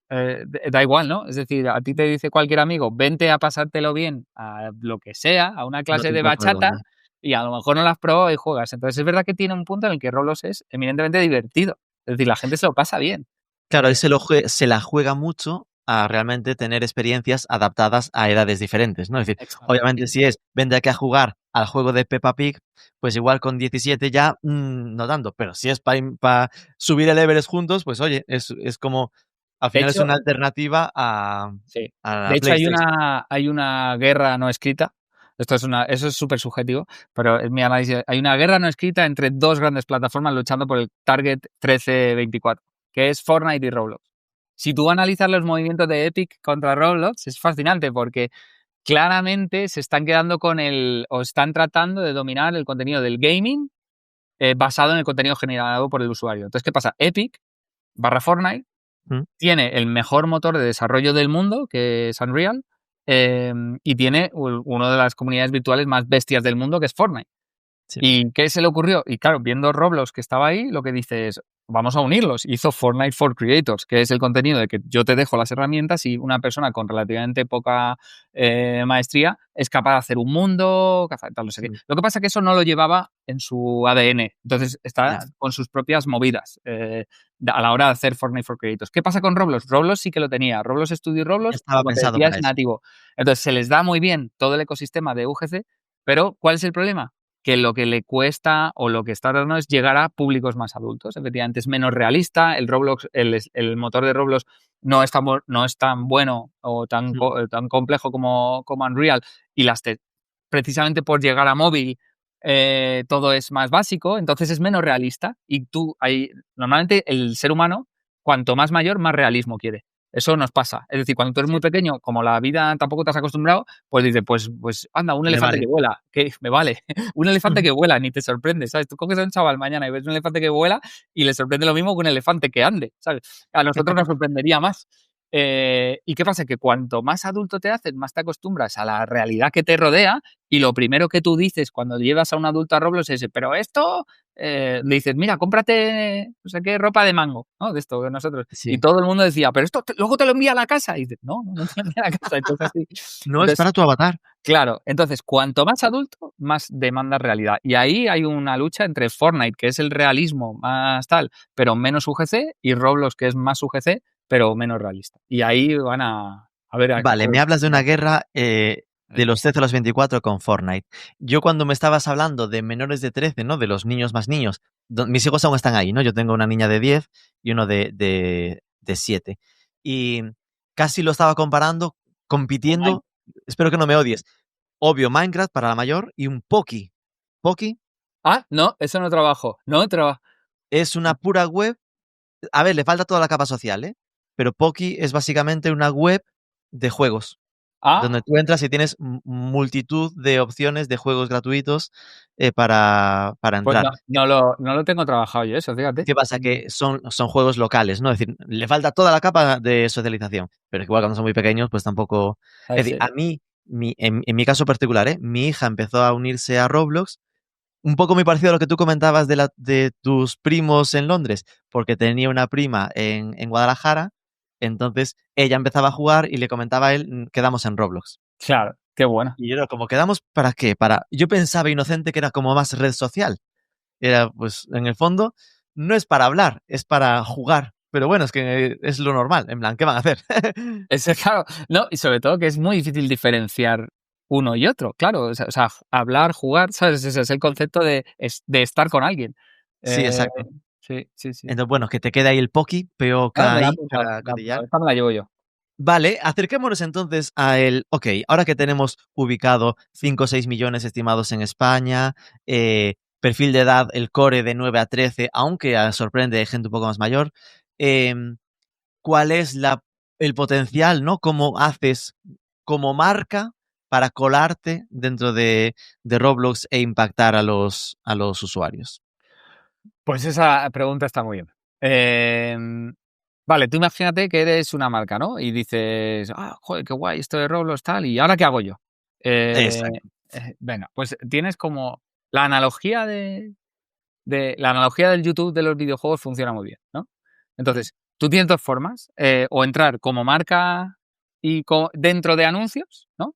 da igual, ¿no? Es decir, a ti te dice cualquier amigo, vente a pasártelo bien a lo que sea, a una No clase te de importa de bachata, dónde. y a lo mejor no la has probado y juegas. Entonces es verdad que tiene un punto en el que Roblox es eminentemente divertido. Es decir, la gente se lo pasa bien. Claro, él se la juega mucho a realmente tener experiencias adaptadas a edades diferentes, ¿no? Es decir, Exacto. obviamente si es vente aquí a jugar al juego de Peppa Pig, pues igual con 17 ya no tanto, pero si es para subir el Everest juntos, pues oye, es como, al De final es hecho, una alternativa a sí. la De hecho, PlayStation. hay una guerra no escrita. Eso es súper subjetivo, pero en mi análisis hay una guerra no escrita entre 2 grandes plataformas luchando por el target 13-24, que es Fortnite y Roblox. Si tú analizas los movimientos de Epic contra Roblox, es fascinante porque claramente se están quedando o están tratando de dominar el contenido del gaming basado en el contenido generado por el usuario. Entonces, ¿qué pasa? Epic barra Fortnite Mm, tiene el mejor motor de desarrollo del mundo, que es Unreal, y tiene una de las comunidades virtuales más bestias del mundo, que es Fortnite. sí. ¿Y qué se le ocurrió? Y claro, viendo Roblox que estaba ahí, lo que dice es, vamos a unirlos. Hizo Fortnite for Creators, que es el contenido de que yo te dejo las herramientas y una persona con relativamente poca maestría es capaz de hacer un mundo, tal, no sé qué. Mm, Lo que pasa es que eso no lo llevaba en su ADN. Entonces está ya, con sus propias movidas a la hora de hacer Fortnite for Creators. ¿Qué pasa con Roblox? Roblox sí que lo tenía. Roblox Studio y Roblox, estaba como te pensado decía, para es eso. nativo. Entonces se les da muy bien todo el ecosistema de UGC, pero ¿cuál es el problema? Que lo que le cuesta o lo que está tratando es llegar a públicos más adultos. Efectivamente, es menos realista. El Roblox, el motor de Roblox no es tan bueno o tan Mm, complejo como Unreal. Y precisamente por llegar a móvil, todo es más básico, entonces es menos realista. Y normalmente el ser humano, cuanto más mayor, más realismo quiere. Eso nos pasa. Es decir, cuando tú eres sí, muy pequeño, como la vida tampoco te has acostumbrado, pues dices, pues anda, un me elefante vale. que vuela, que me vale. Un elefante que vuela, ni te sorprende, ¿sabes? Tú coges a un chaval mañana y ves un elefante que vuela y le sorprende lo mismo que un elefante que ande, ¿sabes? A nosotros nos sorprendería más. ¿Y qué pasa? Que cuanto más adulto te haces, más te acostumbras a la realidad que te rodea y lo primero que tú dices cuando llevas a un adulto a Roblox es, pero esto, le dices, mira, cómprate, no sé qué, ropa de mango, ¿no? De esto que nosotros. Y Sí. todo el mundo decía, pero esto luego te lo envía a la casa. Y dices, no te lo envía a la casa. Entonces, así. No es Entonces, para tu avatar. claro, entonces cuanto más adulto, más demanda realidad. Y ahí hay una lucha entre Fortnite, que es el realismo más tal, pero menos UGC, y Roblox, que es más UGC, pero menos realista. Y ahí van a ver a Vale, coger. me hablas de una guerra de los 13 a los 24 con Fortnite. Yo cuando me estabas hablando de menores de 13, ¿no? De los niños más niños, mis hijos aún están ahí, ¿no? Yo tengo una niña de 10 y uno de 7. Y casi lo estaba comparando, compitiendo, espero que no me odies, obvio Minecraft para la mayor y un Poki. Poki Ah, no, eso no trabajo. No trabajo. es una pura web, a ver, le falta toda la capa social, ¿eh? Pero Poki es básicamente una web de juegos, donde Ah, tú entras y tienes multitud de opciones de juegos gratuitos para pues entrar. no lo tengo trabajado yo eso, fíjate. ¿Qué pasa? Que son juegos locales, ¿no? Es decir, le falta toda la capa de socialización, pero igual cuando son muy pequeños, pues tampoco... Es decir, Sí. a mí, en mi caso particular, mi hija empezó a unirse a Roblox, un poco muy parecido a lo que tú comentabas de tus primos en Londres, porque tenía una prima en Guadalajara, entonces ella empezaba a jugar y le comentaba a él, quedamos en Roblox. Claro, qué bueno. Y yo era como, ¿quedamos para qué? Yo pensaba inocente que era como más red social. Era, pues, en el fondo, no es para hablar, es para jugar. Pero bueno, es que es lo normal. En plan, ¿qué van a hacer? Ese, claro, no, y sobre todo que es muy difícil diferenciar uno y otro, claro. O sea, hablar, jugar, ¿sabes? Ese es el concepto de estar con alguien. Sí, Eh, exacto. sí, sí, sí. Entonces, bueno, que te queda ahí el Poki, Ah, me la he POKI, apuntado, para cotillar. esta me la llevo yo. Vale, acerquémonos entonces a el... Ok, ahora que tenemos ubicado 5 o 6 millones estimados en España, perfil de edad, el core de 9 a 13, aunque sorprende, hay gente un poco más mayor, ¿cuál es el potencial, ¿no? ¿Cómo haces como marca para colarte dentro de Roblox e impactar a los usuarios? Pues esa pregunta está muy bien. Vale, tú imagínate que eres una marca, ¿no? Y dices, ah, joder, qué guay, esto de Roblox tal, ¿y ahora qué hago yo? Exacto. Venga, pues tienes como la analogía la analogía del YouTube de los videojuegos funciona muy bien, ¿no? Entonces, tú tienes dos formas, o entrar como marca y dentro de anuncios, ¿no?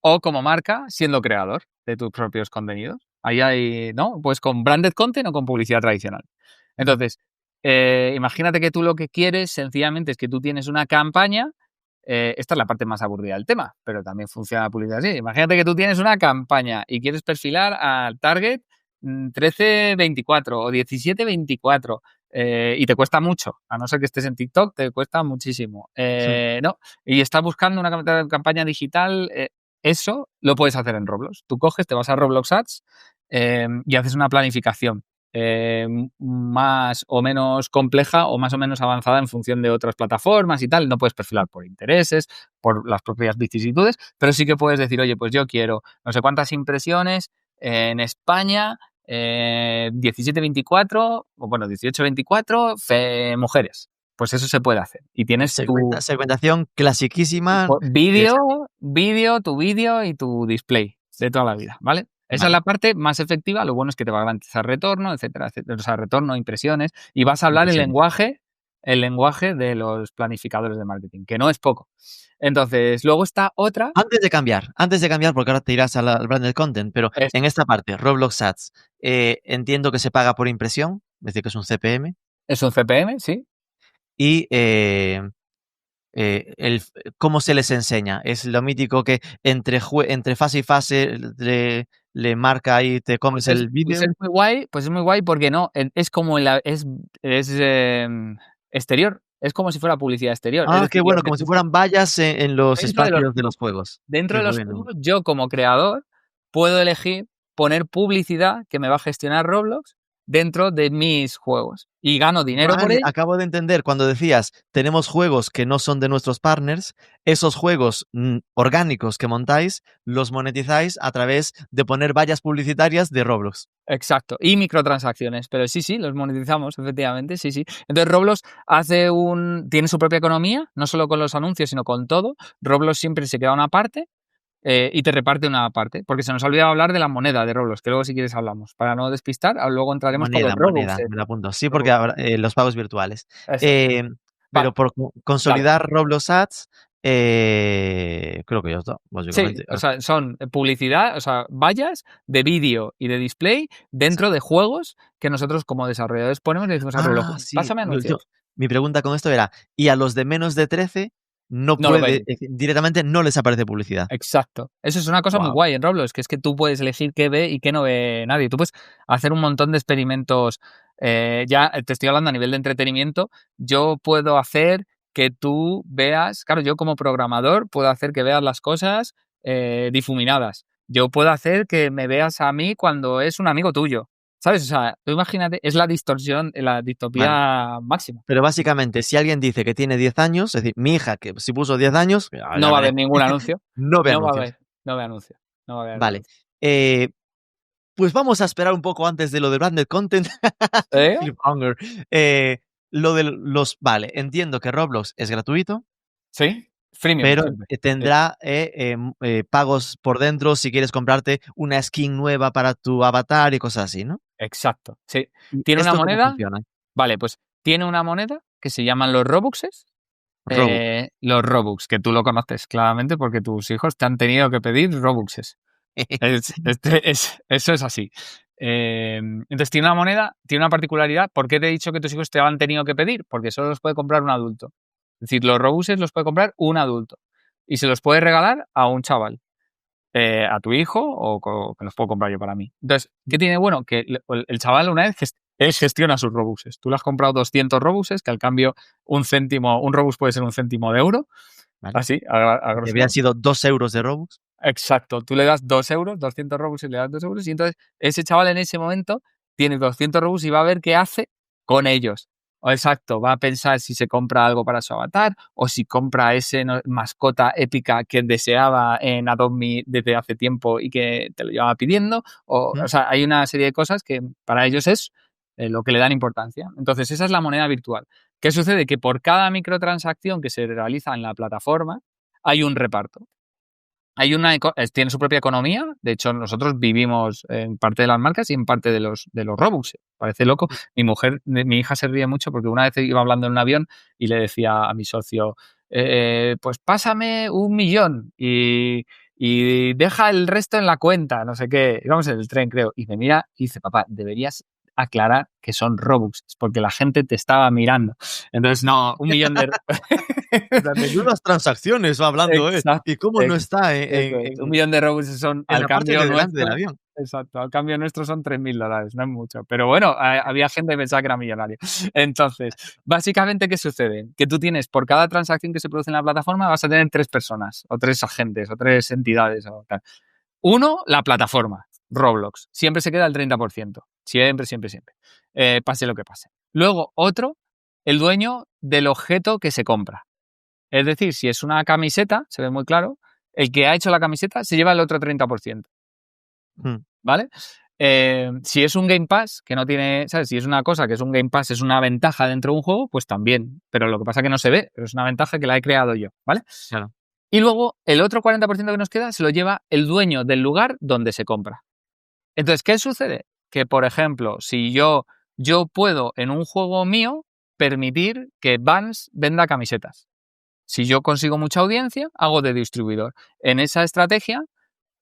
O como marca siendo creador de tus propios contenidos. Ahí hay, ¿no? Pues con branded content o con publicidad tradicional. Entonces, imagínate que tú lo que quieres sencillamente es que tú tienes una campaña. Esta es la parte más aburrida del tema, pero también funciona la publicidad así. Imagínate que tú tienes una campaña y quieres perfilar al target 13-24 o 17-24 y te cuesta mucho, a no ser que estés en TikTok, te cuesta muchísimo. ¿No? Y estás buscando una campaña digital, eso lo puedes hacer en Roblox. Tú coges, te vas a Roblox Ads y haces una planificación más o menos compleja o más o menos avanzada en función de otras plataformas y tal. No puedes perfilar por intereses, por las propias vicisitudes, pero sí que puedes decir, oye, pues yo quiero no sé cuántas impresiones en España, 17-24, o bueno, 18-24, mujeres. Pues eso se puede hacer. Y tienes tu Segmentación clasiquísima. vídeo, tu vídeo y tu display de toda la vida, ¿vale? Esa es Vale. la parte más efectiva. Lo bueno es que te va a garantizar retorno, etcétera, etcétera. O sea, retorno, impresiones, y vas a hablar el lenguaje de los planificadores de marketing, que no es poco. Entonces, luego está otra. Antes de cambiar, porque ahora te irás al branded content, pero en esta parte, Roblox Ads, entiendo que se paga por impresión, es decir, que es un CPM, Es un CPM, sí. y ¿cómo se les enseña? Es lo mítico que entre fase y fase le marca ahí, te comes Pues el vídeo. es muy guay porque no, es como exterior, es como si fuera publicidad exterior. Es Ah, qué decir, lo bueno, que como si tú fueran vallas en los dentro de los espacios de los juegos. juegos. Dentro Qué de los bueno. juegos, yo como creador puedo elegir poner publicidad que me va a gestionar Roblox dentro de mis juegos y gano dinero por Vale, ello. acabo de entender cuando decías, tenemos juegos que no son de nuestros partners, esos juegos orgánicos que montáis, los monetizáis a través de poner vallas publicitarias de Roblox. Exacto, y microtransacciones, pero sí, sí, los monetizamos, efectivamente, sí, sí. Entonces Roblox tiene su propia economía, no solo con los anuncios, sino con todo. Roblox siempre se queda una parte y te reparte una parte, porque se nos ha olvidado hablar de la moneda de Roblox, que luego si quieres hablamos, para no despistar, luego entraremos con los Robux. Moneda, me la apunto. Sí, porque ahora, los pagos virtuales. Eso. Eh, Vale, pero por dale. consolidar Roblox Ads, creo que ya está, Sí, básicamente. o sea, son publicidad, o sea, vallas de vídeo y de display dentro de juegos que nosotros como desarrolladores ponemos y le decimos a Roblox, Ah, sí. pásame anuncios. Mi pregunta con esto era, ¿y a los de menos de 13 no No lo puede, ven. directamente no les aparece publicidad. Exacto. Eso es una cosa muy Guau. guay en Roblox, que es que tú puedes elegir qué ve y qué no ve nadie. Tú puedes hacer un montón de experimentos. Ya te estoy hablando a nivel de entretenimiento. Yo puedo hacer que tú veas, claro, yo como programador puedo hacer que veas las cosas difuminadas. Yo puedo hacer que me veas a mí cuando es un amigo tuyo. ¿Sabes? O sea, tú imagínate, es la distorsión, la Vale. distopía máxima. Pero básicamente, si alguien dice que tiene 10 años, es decir, mi hija, que si puso 10 años, ya No va a veré, haber ningún anuncio. no ve No va a anuncios. haber, no ve anuncio. No va a haber Vale. anuncio. Pues vamos a esperar un poco antes de lo de branded content. ¿Eh? Cliffhanger. Lo de los. Vale, entiendo que Roblox es gratuito, ¿Sí? Freemium pero siempre. Sí. tendrá pagos por dentro si quieres comprarte una skin nueva para tu avatar y cosas así, ¿no? Exacto, sí. ¿Y Tiene una esto cómo moneda, funciona? vale, pues tiene una moneda que se llaman los Robuxes. Robux. Los Robux, que tú lo conoces claramente porque tus hijos te han tenido que pedir Robuxes. Eso es así. Entonces tiene una moneda, tiene una particularidad. ¿Por qué te he dicho que tus hijos te lo han tenido que pedir? Porque solo los puede comprar un adulto. Es decir, los Robuxes los puede comprar un adulto y se los puede regalar a un chaval. A tu hijo o que los puedo comprar yo para mí. Entonces, ¿qué tiene bueno? Que el chaval una vez él gestiona sus Robuxes. Tú le has comprado 200 Robuxes, que al cambio un Robux puede ser un céntimo de euro. ¿Vale? Así, a grosso Habían modo. sido 2 euros de Robux. Exacto. Tú le das 2 euros, 200 Robux y le das 2 euros. Y entonces ese chaval en ese momento tiene 200 Robux y va a ver qué hace con ellos. Exacto, va a pensar si se compra algo para su avatar o si compra ese mascota épica que deseaba en Adopt Me desde hace tiempo y que te lo llevaba pidiendo. O sea, hay una serie de cosas que para ellos es lo que le dan importancia. Entonces, esa es la moneda virtual. ¿Qué sucede? Que por cada microtransacción que se realiza en la plataforma hay un reparto. Tiene su propia economía. De hecho, nosotros vivimos en parte de las marcas y en parte de los Robux. Parece loco. Mi hija se ríe mucho porque una vez iba hablando en un avión y le decía a mi socio, pues pásame 1 millón y deja el resto en la cuenta, no sé qué. Íbamos en el tren, creo. Y me mira y dice, papá, deberías aclarar que son Robux, porque la gente te estaba mirando. Entonces, no, 1 millón de... Menudas transacciones va hablando, Exacto, y cómo no está en 1 millón de Robux son la al parte cambio de delante nuestro. del avión. Exacto, al cambio nuestro son $3.000, no es mucho. Pero bueno, había gente que pensaba que era millonario. Entonces, básicamente, ¿qué sucede? Que tú tienes, por cada transacción que se produce en la plataforma, vas a tener 3 personas, o 3 agentes, o 3 entidades, o tal. Uno, la plataforma, Roblox. Siempre se queda el 30%. Siempre, siempre, siempre. Pase lo que pase. Luego, otro, el dueño del objeto que se compra. Es decir, si es una camiseta, se ve muy claro, el que ha hecho la camiseta se lleva el otro 30%. ¿Vale? Si es un Game Pass, que no tiene, ¿sabes? Si es una cosa que es un Game Pass, es una ventaja dentro de un juego, pues también. Pero lo que pasa es que no se ve, pero es una ventaja que la he creado yo, ¿vale? Claro. Y luego el otro 40% que nos queda se lo lleva el dueño del lugar donde se compra. Entonces, ¿qué sucede? Que, por ejemplo, si yo puedo en un juego mío permitir que Vans venda camisetas. Si yo consigo mucha audiencia, hago de distribuidor. En esa estrategia,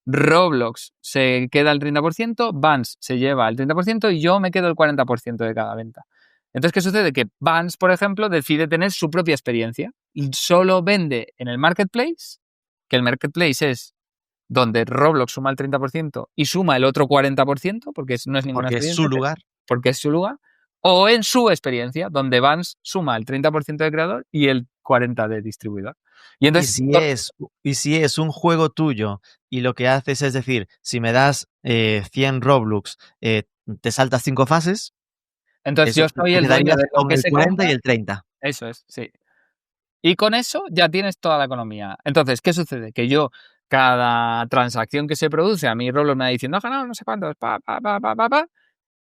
Roblox se queda el 30%, Vans se lleva el 30% y yo me quedo el 40% de cada venta. Entonces, ¿qué sucede? Que Vans, por ejemplo, decide tener su propia experiencia y solo vende en el marketplace, que el marketplace es donde Roblox suma el 30% y suma el otro 40%, porque no es ninguna Porque es experiencia. su lugar. Porque es su lugar. O en su experiencia, donde Vans suma el 30% de creador y el 40% de distribuidor. Y entonces, Y si es un juego tuyo y lo que haces es decir, si me das 100 Robux, te saltas 5 fases, entonces yo soy te el dueño quedarías de lo con que el se 40 compra. y el 30. Eso es, sí. Y con eso ya tienes toda la economía. Entonces, ¿qué sucede? Que yo, cada transacción que se produce, a mí Roblox me va diciendo, ha ganado no sé cuántos,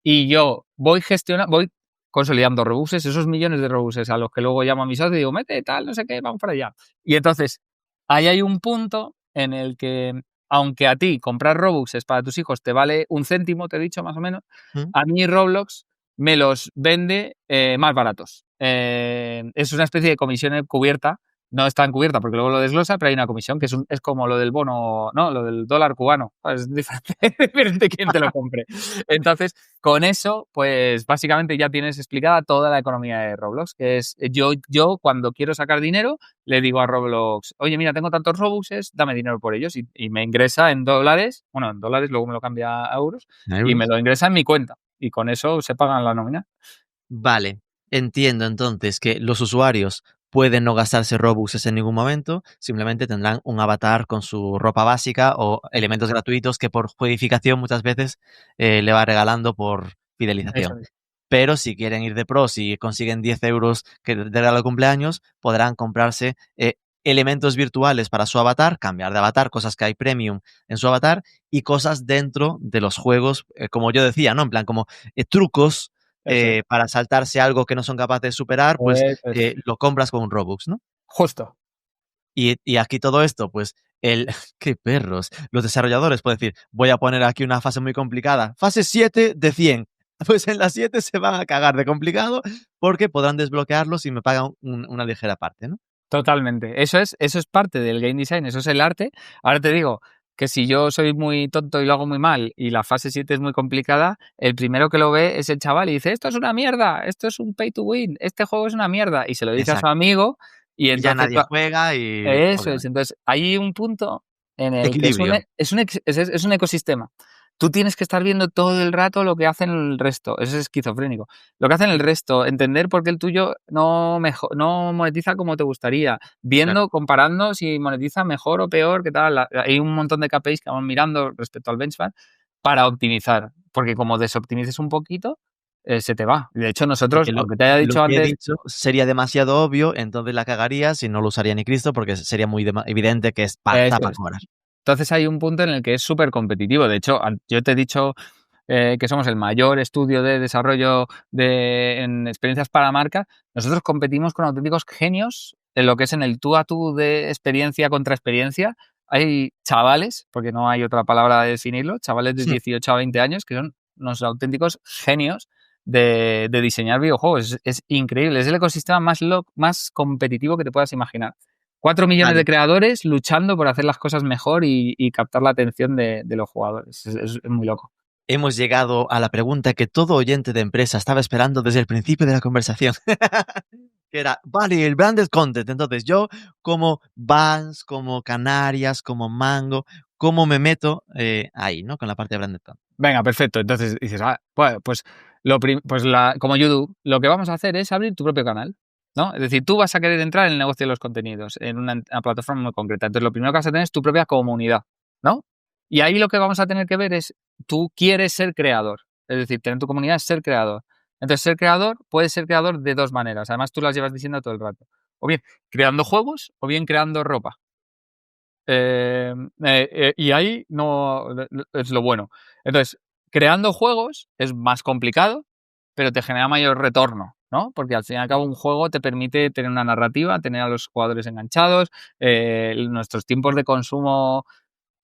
y yo voy consolidando Robuxes, esos millones de Robuxes a los que luego llamo a mis socios y digo, mete tal, no sé qué, vamos para allá. Y entonces, ahí hay un punto en el que, aunque a ti comprar Robuxes para tus hijos te vale 1 céntimo, te he dicho más o menos, a mí Roblox me los vende más baratos. Es una especie de comisión encubierta no está encubierta porque luego lo desglosa, pero hay una comisión que es como lo del bono, no, lo del dólar cubano. Es diferente, diferente quién te lo compre. Entonces, con eso, pues básicamente ya tienes explicada toda la economía de Roblox, que es yo cuando quiero sacar dinero, le digo a Roblox, oye, mira, tengo tantos Robuxes, dame dinero por ellos y me ingresa en dólares, bueno, en dólares, luego me lo cambia a euros y me lo ingresa en mi cuenta y con eso se pagan la nómina. Vale, entiendo entonces que los usuarios pueden no gastarse Robuxes en ningún momento, simplemente tendrán un avatar con su ropa básica o elementos gratuitos que por justificación muchas veces le va regalando por fidelización. Eso es. Pero si quieren ir de pros y consiguen 10 euros que de regalo de cumpleaños, podrán comprarse elementos virtuales para su avatar, cambiar de avatar, cosas que hay premium en su avatar y cosas dentro de los juegos, como yo decía, ¿no? En plan, como trucos Eso es. para saltarse algo que no son capaces de superar, pues Eso es. lo compras con un Robux, ¿no? Justo. Y aquí todo esto, pues, ¡qué perros! Los desarrolladores pueden decir, voy a poner aquí una fase muy complicada, fase 7 de 100. Pues en la 7 se van a cagar de complicado porque podrán desbloquearlo si me pagan una ligera parte, ¿no? Totalmente. Eso es parte del game design, eso es el arte. Ahora te digo que si yo soy muy tonto y lo hago muy mal y la fase 7 es muy complicada, el primero que lo ve es el chaval y dice, esto es una mierda, esto es un pay to win, este juego es una mierda. Y se lo dice a su Exacto. amigo y Y ya entonces nadie juega y eso es. obviamente. Entonces, hay un punto en el que Equilibrio. es un ecosistema. Tú tienes que estar viendo todo el rato lo que hacen el resto. Eso es esquizofrénico. Lo que hacen el resto, entender por qué el tuyo no monetiza como te gustaría, viendo, Claro. comparando si monetiza mejor o peor, qué tal. Hay un montón de KPIs que vamos mirando respecto al benchmark para optimizar, porque como desoptimices un poquito, se te va. De hecho, nosotros, Porque aunque te haya lo dicho que he antes, dicho sería demasiado obvio, entonces la cagarías y no lo usaría ni Cristo porque sería muy evidente que es eso para es. cobrar. Entonces hay un punto en el que es súper competitivo. De hecho, yo te he dicho que somos el mayor estudio de desarrollo en experiencias para marcas. Nosotros competimos con auténticos genios en lo que es en el tú a tú de experiencia contra experiencia. Hay chavales, porque no hay otra palabra de definirlo, chavales de 18 a 20 años que son unos auténticos genios de diseñar videojuegos. Es increíble, es el ecosistema más competitivo que te puedas imaginar. 4 millones Vale. de creadores luchando por hacer las cosas mejor y captar la atención de los jugadores. Es muy loco. Hemos llegado a la pregunta que todo oyente de empresa estaba esperando desde el principio de la conversación. Que era, vale, el branded content. Entonces, yo como Vans, como Canarias, como Mango, ¿cómo me meto ahí, ¿no? Con la parte de branded content. Venga, perfecto. Entonces dices, pues como YouTube, lo que vamos a hacer es abrir tu propio canal, ¿no? Es decir, tú vas a querer entrar en el negocio de los contenidos, en una plataforma muy concreta. Entonces, lo primero que vas a tener es tu propia comunidad, ¿no? Y ahí lo que vamos a tener que ver es, tú quieres ser creador. Es decir, tener tu comunidad es ser creador. Entonces, ser creador puede ser creador de dos maneras. Además, tú las llevas diciendo todo el rato. O bien creando juegos o bien creando ropa. Y ahí no es lo bueno. Entonces, creando juegos es más complicado, pero te genera mayor retorno, ¿no? Porque al fin y al cabo un juego te permite tener una narrativa, tener a los jugadores enganchados, nuestros tiempos de consumo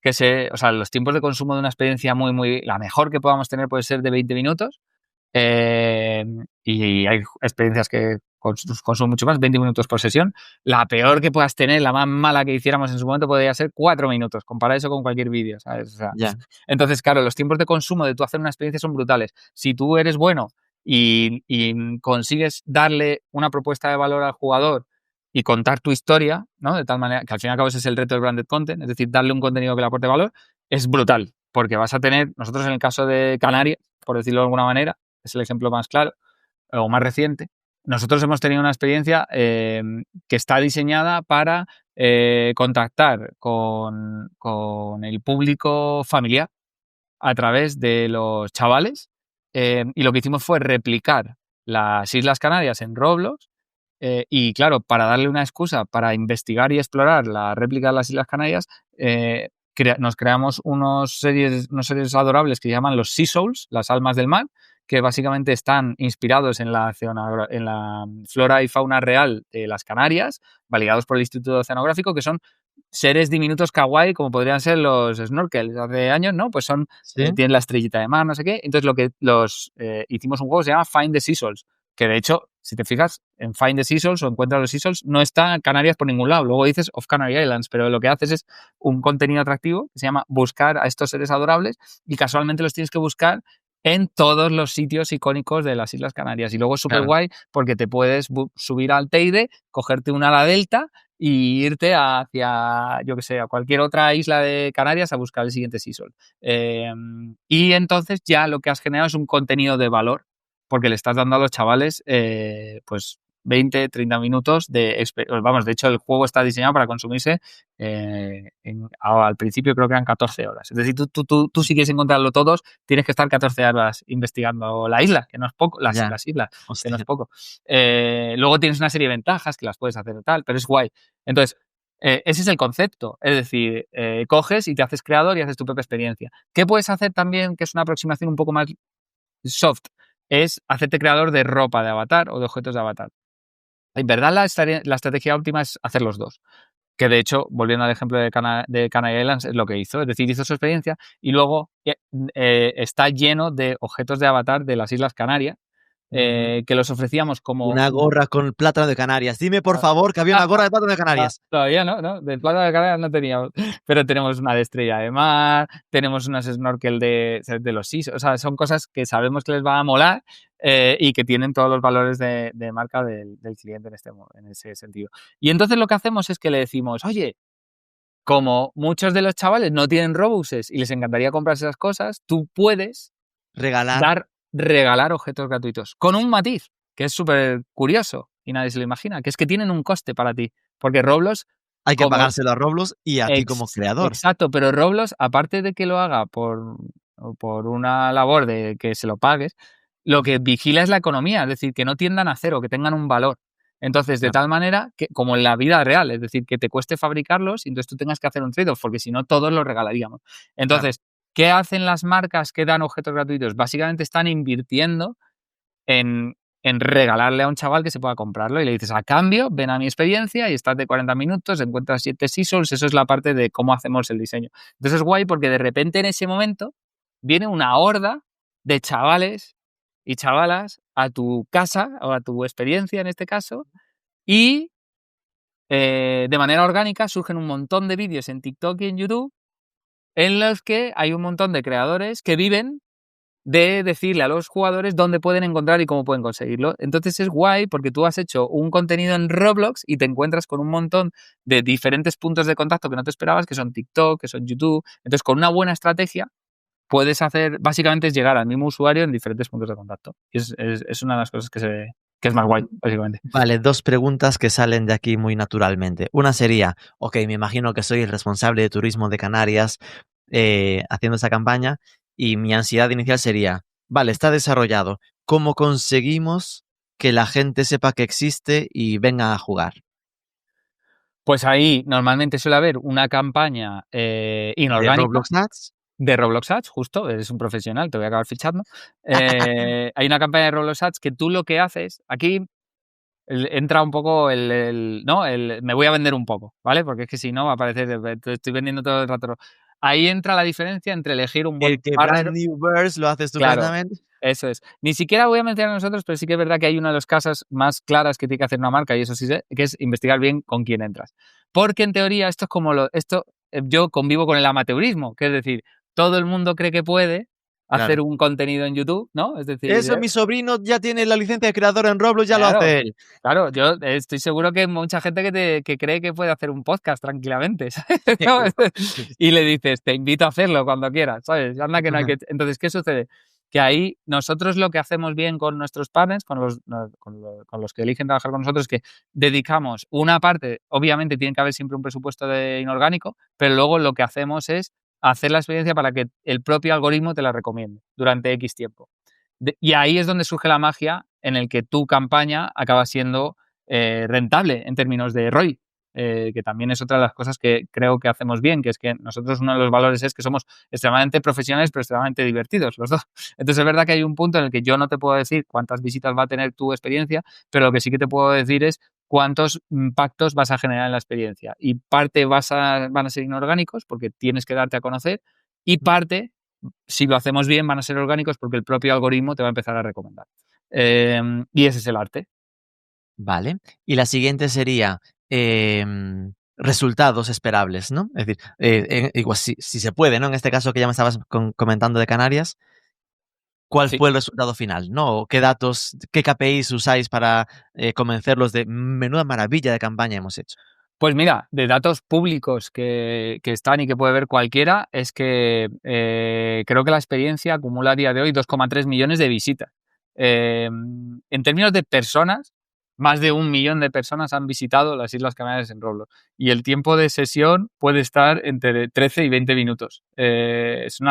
los tiempos de consumo de una experiencia la mejor que podamos tener puede ser de 20 minutos. Y hay experiencias que consumen mucho más, 20 minutos por sesión. La peor que puedas tener, la más mala que hiciéramos en su momento, podría ser 4 minutos. Compara eso con cualquier vídeo, ¿sabes? O sea, Ya. entonces, claro, los tiempos de consumo de tú hacer una experiencia son brutales. Si tú eres bueno y consigues darle una propuesta de valor al jugador y contar tu historia, ¿no? De tal manera que al fin y al cabo ese es el reto del branded content, es decir, darle un contenido que le aporte valor, es brutal, porque vas a tener, nosotros en el caso de Canarias, por decirlo de alguna manera, es el ejemplo más claro o más reciente, nosotros hemos tenido una experiencia que está diseñada para contactar con el público familiar a través de los chavales y lo que hicimos fue replicar las Islas Canarias en Roblox y claro, para darle una excusa para investigar y explorar la réplica de las Islas Canarias, nos creamos unos seres adorables que se llaman los Sea Souls, las almas del mar, que básicamente están inspirados en la flora y fauna real de las Canarias, validados por el Instituto Oceanográfico, que son seres diminutos kawaii, como podrían ser los snorkels hace años, ¿no? Pues ¿Sí? tienen la estrellita de mar, no sé qué. Entonces, hicimos un juego que se llama Find the Sea Souls, que de hecho, si te fijas, en Find the Seashells o Encuentra los Seashells, no está Canarias por ningún lado. Luego dices Off Canary Islands, pero lo que haces es un contenido atractivo que se llama buscar a estos seres adorables y casualmente los tienes que buscar en todos los sitios icónicos de las Islas Canarias. Y luego es súper guay porque te puedes subir al Teide, cogerte un ala delta y irte hacia, yo que sé, a cualquier otra isla de Canarias a buscar el siguiente seashell. Y entonces ya lo que has generado es un contenido de valor porque le estás dando a los chavales pues 20, 30 minutos de vamos, de hecho el juego está diseñado para consumirse al principio creo que eran 14 horas. Es decir, tú si quieres encontrarlo todos, tienes que estar 14 horas investigando la isla, que no es poco, las islas, que no es poco. Luego tienes una serie de ventajas que las puedes hacer tal, pero es guay. Entonces, ese es el concepto. Es decir, coges y te haces creador y haces tu propia experiencia. ¿Qué puedes hacer también, que es una aproximación un poco más soft? Es hacerte creador de ropa de avatar o de objetos de avatar. En verdad, la estrategia óptima es hacer los dos. Que de hecho, volviendo al ejemplo de Canary Islands, es lo que hizo. Es decir, hizo su experiencia y luego está lleno de objetos de avatar de las Islas Canarias que los ofrecíamos como... Una gorra con plátano de Canarias. Dime, por favor, que había una gorra de plátano de Canarias. Todavía no, del plátano de Canarias no teníamos. Pero tenemos una de estrella de mar, tenemos unas snorkel de los SIS. O sea, son cosas que sabemos que les va a molar y que tienen todos los valores de marca del cliente en ese sentido. Y entonces lo que hacemos es que le decimos, oye, como muchos de los chavales no tienen Robuxes y les encantaría comprarse esas cosas, tú puedes regalar objetos gratuitos con un matiz que es súper curioso y nadie se lo imagina, que es que tienen un coste para ti, porque Roblox... Hay que pagárselo a Roblox y a ti como creador. Exacto, pero Roblox, aparte de que lo haga por una labor de que se lo pagues, lo que vigila es la economía, es decir, que no tiendan a cero, que tengan un valor. Entonces, de tal manera que, como en la vida real, es decir, que te cueste fabricarlos y entonces tú tengas que hacer un trade-off, porque si no, todos los regalaríamos. Entonces, ¿qué hacen las marcas que dan objetos gratuitos? Básicamente están invirtiendo en regalarle a un chaval que se pueda comprarlo y le dices, a cambio, ven a mi experiencia y estás de 40 minutos, encuentras 7 seashells, eso es la parte de cómo hacemos el diseño. Entonces es guay porque de repente en ese momento viene una horda de chavales y chavalas a tu casa o a tu experiencia en este caso y de manera orgánica surgen un montón de vídeos en TikTok y en YouTube en los que hay un montón de creadores que viven de decirle a los jugadores dónde pueden encontrar y cómo pueden conseguirlo. Entonces es guay porque tú has hecho un contenido en Roblox y te encuentras con un montón de diferentes puntos de contacto que no te esperabas, que son TikTok, que son YouTube. Entonces, con una buena estrategia puedes hacer, básicamente es llegar al mismo usuario en diferentes puntos de contacto. Y es una de las cosas que es más guay, básicamente. Vale, dos preguntas que salen de aquí muy naturalmente. Una sería, ok, me imagino que soy el responsable de turismo de Canarias haciendo esa campaña y mi ansiedad inicial sería, vale, está desarrollado. ¿Cómo conseguimos que la gente sepa que existe y venga a jugar? Pues ahí normalmente suele haber una campaña inorgánica. ¿De Roblox Ads? De Roblox Ads, justo, eres un profesional, te voy a acabar fichando. Hay una campaña de Roblox Ads que tú lo que haces, aquí entra un poco me voy a vender un poco, ¿vale? Porque es que si no va a parecer, te estoy vendiendo todo el rato. Ahí entra la diferencia entre elegir un buen El que Brand New Verse lo hace estupendamente. Claro, eso es. Ni siquiera voy a mencionar a nosotros, pero sí que es verdad que hay una de las casas más claras que tiene que hacer una marca, y eso sí sé, que es investigar bien con quién entras. Porque en teoría esto es como yo convivo con el amateurismo, que es decir, todo el mundo cree que puede hacer un contenido en YouTube, ¿no? Es decir, eso mi sobrino ya tiene la licencia de creador en Roblox, ya lo hace él. Claro, yo estoy seguro que hay mucha gente que cree que puede hacer un podcast tranquilamente, ¿sabes? Y le dices, te invito a hacerlo cuando quieras, ¿sabes? Anda que no hay que... Entonces, ¿qué sucede? Que ahí nosotros lo que hacemos bien con nuestros partners, con los que eligen trabajar con nosotros, es que dedicamos una parte, obviamente tiene que haber siempre un presupuesto de inorgánico, pero luego lo que hacemos es hacer la experiencia para que el propio algoritmo te la recomiende durante X tiempo. Y ahí es donde surge la magia en el que tu campaña acaba siendo rentable en términos de ROI, que también es otra de las cosas que creo que hacemos bien, que es que nosotros uno de los valores es que somos extremadamente profesionales pero extremadamente divertidos los dos. Entonces es verdad que hay un punto en el que yo no te puedo decir cuántas visitas va a tener tu experiencia, pero lo que sí que te puedo decir es cuántos impactos vas a generar en la experiencia. Y parte van a ser inorgánicos porque tienes que darte a conocer y parte, si lo hacemos bien, van a ser orgánicos porque el propio algoritmo te va a empezar a recomendar. Y ese es el arte. Vale. Y la siguiente sería resultados esperables, ¿no? Es decir, igual si se puede, ¿no? En este caso que ya me estabas comentando de Canarias, ¿cuál Sí. fue el resultado final, ¿no? ¿O qué datos, qué KPIs usáis para convencerlos de menuda maravilla de campaña hemos hecho? Pues mira, de datos públicos que están y que puede ver cualquiera, es que creo que la experiencia acumula a día de hoy 2,3 millones de visitas. En términos de personas, más de 1 millón de personas han visitado las Islas Canarias en Roblox. Y el tiempo de sesión puede estar entre 13 y 20 minutos. Es un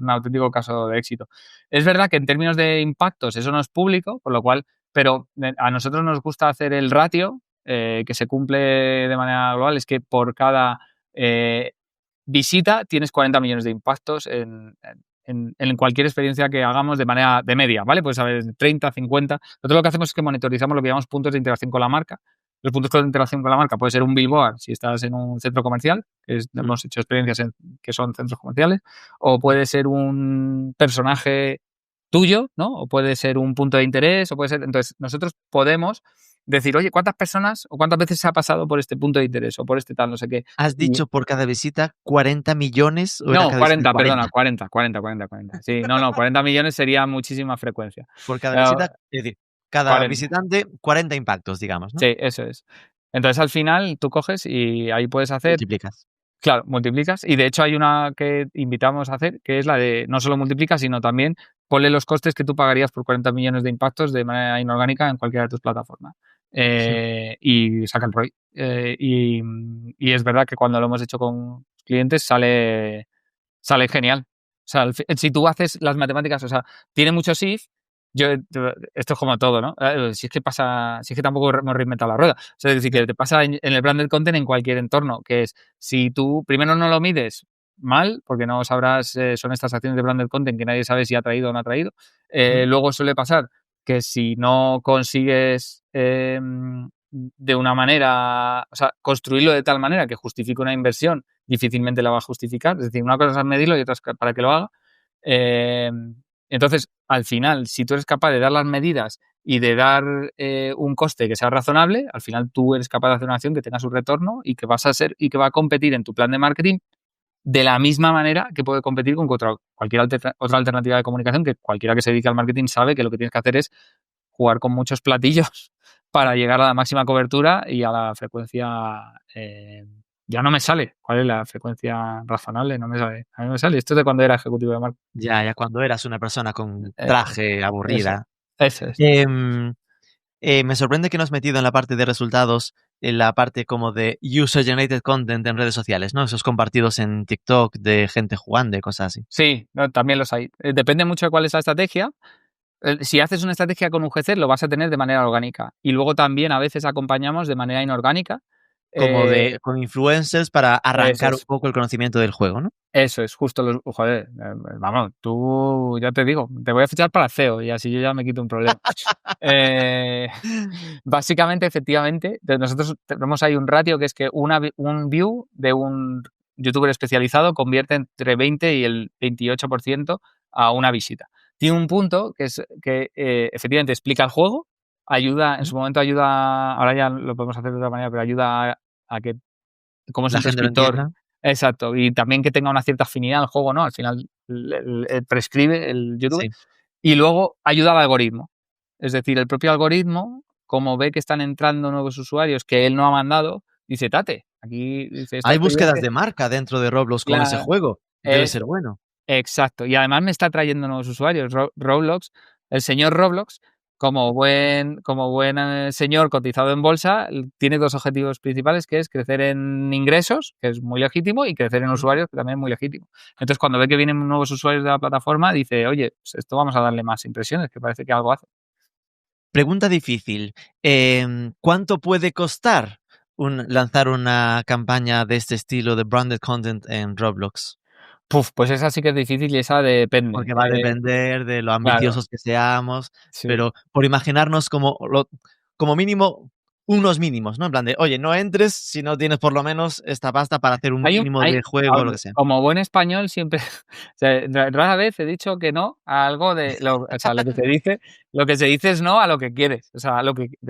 auténtico caso de éxito. Es verdad que en términos de impactos eso no es público, por lo cual, pero a nosotros nos gusta hacer el ratio que se cumple de manera global, es que por cada visita tienes 40 millones de impactos en cualquier experiencia que hagamos de manera de media, ¿vale? Pues a ver, 30, 50. Nosotros lo que hacemos es que monitorizamos lo que llamamos puntos de interacción con la marca. Los puntos de interacción con la marca puede ser un billboard si estás en un centro comercial, hemos hecho experiencias que son centros comerciales, o puede ser un personaje tuyo, ¿no? O puede ser un punto de interés, o puede ser... Entonces, nosotros podemos decir, oye, ¿cuántas personas o cuántas veces se ha pasado por este punto de interés o por este tal, no sé qué? ¿Has Y, dicho por cada visita 40 millones o era no, cada visita 40, 40? perdona, 40. Sí, no, 40 millones sería muchísima frecuencia. Por cada Eh, visita, es decir, cada 40. visitante, 40 impactos, digamos, ¿no? Sí, eso es. Entonces, al final, tú coges y ahí puedes hacer, Multiplicas. claro, multiplicas. Y de hecho hay una que invitamos a hacer, que es la de no solo multiplica, sino también ponle los costes que tú pagarías por 40 millones de impactos de manera inorgánica en cualquiera de tus plataformas. Y saca el ROI. Y es verdad que cuando lo hemos hecho con clientes sale genial. O sea, si tú haces las matemáticas, o sea, tiene muchos if, esto es como todo, ¿no? Si es que tampoco hemos reinventado la rueda. O sea, es decir, que te pasa en el branded content en cualquier entorno, que es, si tú primero no lo mides mal, porque no sabrás, son estas acciones de branded content que nadie sabe si ha traído o no ha traído. Luego suele pasar que si no consigues de una manera, o sea, construirlo de tal manera que justifique una inversión, difícilmente la va a justificar. Es decir, una cosa es medirlo y otra es para que lo haga. Entonces, al final, si tú eres capaz de dar las medidas y de dar un coste que sea razonable, al final tú eres capaz de hacer una acción que tenga su retorno y que vas a ser y que va a competir en tu plan de marketing de la misma manera que puede competir con cualquier otra alternativa de comunicación, que cualquiera que se dedique al marketing sabe que lo que tienes que hacer es jugar con muchos platillos para llegar a la máxima cobertura y a la frecuencia. Ya no me sale. ¿Cuál es la frecuencia razonable? No me sale. A mí me sale. Esto es de cuando era ejecutivo de marketing. Ya cuando eras una persona con Eh, traje Eso, aburrida. eso es. Me sorprende que no has metido en la parte de resultados, en la parte como de user-generated content en redes sociales, ¿no? Esos compartidos en TikTok de gente jugando y cosas así. Sí, no, también los hay. Depende mucho de cuál es la estrategia. Si haces una estrategia con UGC, lo vas a tener de manera orgánica. Y luego también a veces acompañamos de manera inorgánica. Como con influencers para arrancar un Eso poco el conocimiento del juego, ¿no? es, justo los... Joder, vamos, tú, ya te digo, te voy a fichar para CEO y así yo ya me quito un problema. Básicamente, efectivamente, nosotros tenemos ahí un ratio que es que un view de un youtuber especializado convierte entre 20 y el 28% a una visita. Tiene un punto que es que efectivamente explica el juego, ayuda, en su momento ayuda, ahora ya lo podemos hacer de otra manera, pero ayuda a que, como es La un gente lo prescriptor, entienda. exacto, y también que tenga una cierta afinidad al juego, ¿no? Al final prescribe el youtuber. Sí. Y luego ayuda al algoritmo. Es decir, el propio algoritmo, como ve que están entrando nuevos usuarios que él no ha mandado, dice, tate, aquí dice esta Hay búsquedas experiencia. de marca dentro de Roblox con ese Claro, juego. Debe ser eso, bueno. exacto. Y además me está trayendo nuevos usuarios. Roblox, el señor Roblox, como buen señor cotizado en bolsa, tiene dos objetivos principales, que es crecer en ingresos, que es muy legítimo, y crecer en usuarios, que también es muy legítimo. Entonces, cuando ve que vienen nuevos usuarios de la plataforma, dice, oye, pues esto vamos a darle más impresiones, que parece que algo hace. Pregunta difícil. ¿Cuánto puede costar lanzar una campaña de este estilo de branded content en Roblox? Pues esa sí que es difícil y esa depende. Porque va a depender de lo Claro, ambiciosos que seamos, sí. pero por imaginarnos como mínimo unos mínimos, ¿no? En plan de, oye, no entres si no tienes por lo menos esta pasta para hacer un Hay un mínimo hay de juego o lo que sea. como buen español siempre, o sea, rara vez he dicho que no a algo de lo o sea, lo que se dice es no a lo que quieres. O sea,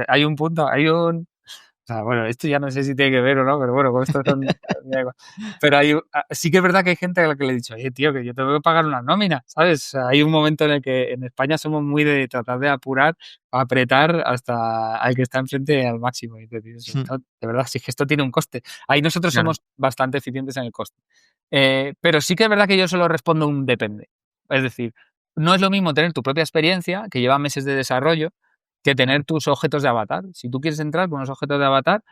hay un punto, o sea, bueno, esto ya no sé si tiene que ver o no, pero bueno, con esto son da igual. Pero sí que es verdad que hay gente a la que le he dicho: "Oye, tío, que yo tengo que pagar una nómina", ¿sabes? O sea, hay un momento en el que en España somos muy de tratar de apurar, apretar hasta al que está enfrente al máximo. Y decir, esto, de verdad, si es que esto tiene un coste. Ahí nosotros Claro, somos bastante eficientes en el coste. Pero sí que es verdad que yo solo respondo un depende. Es decir, no es lo mismo tener tu propia experiencia, que lleva meses de desarrollo, que tener tus objetos de avatar. Si tú quieres entrar con unos objetos de avatar,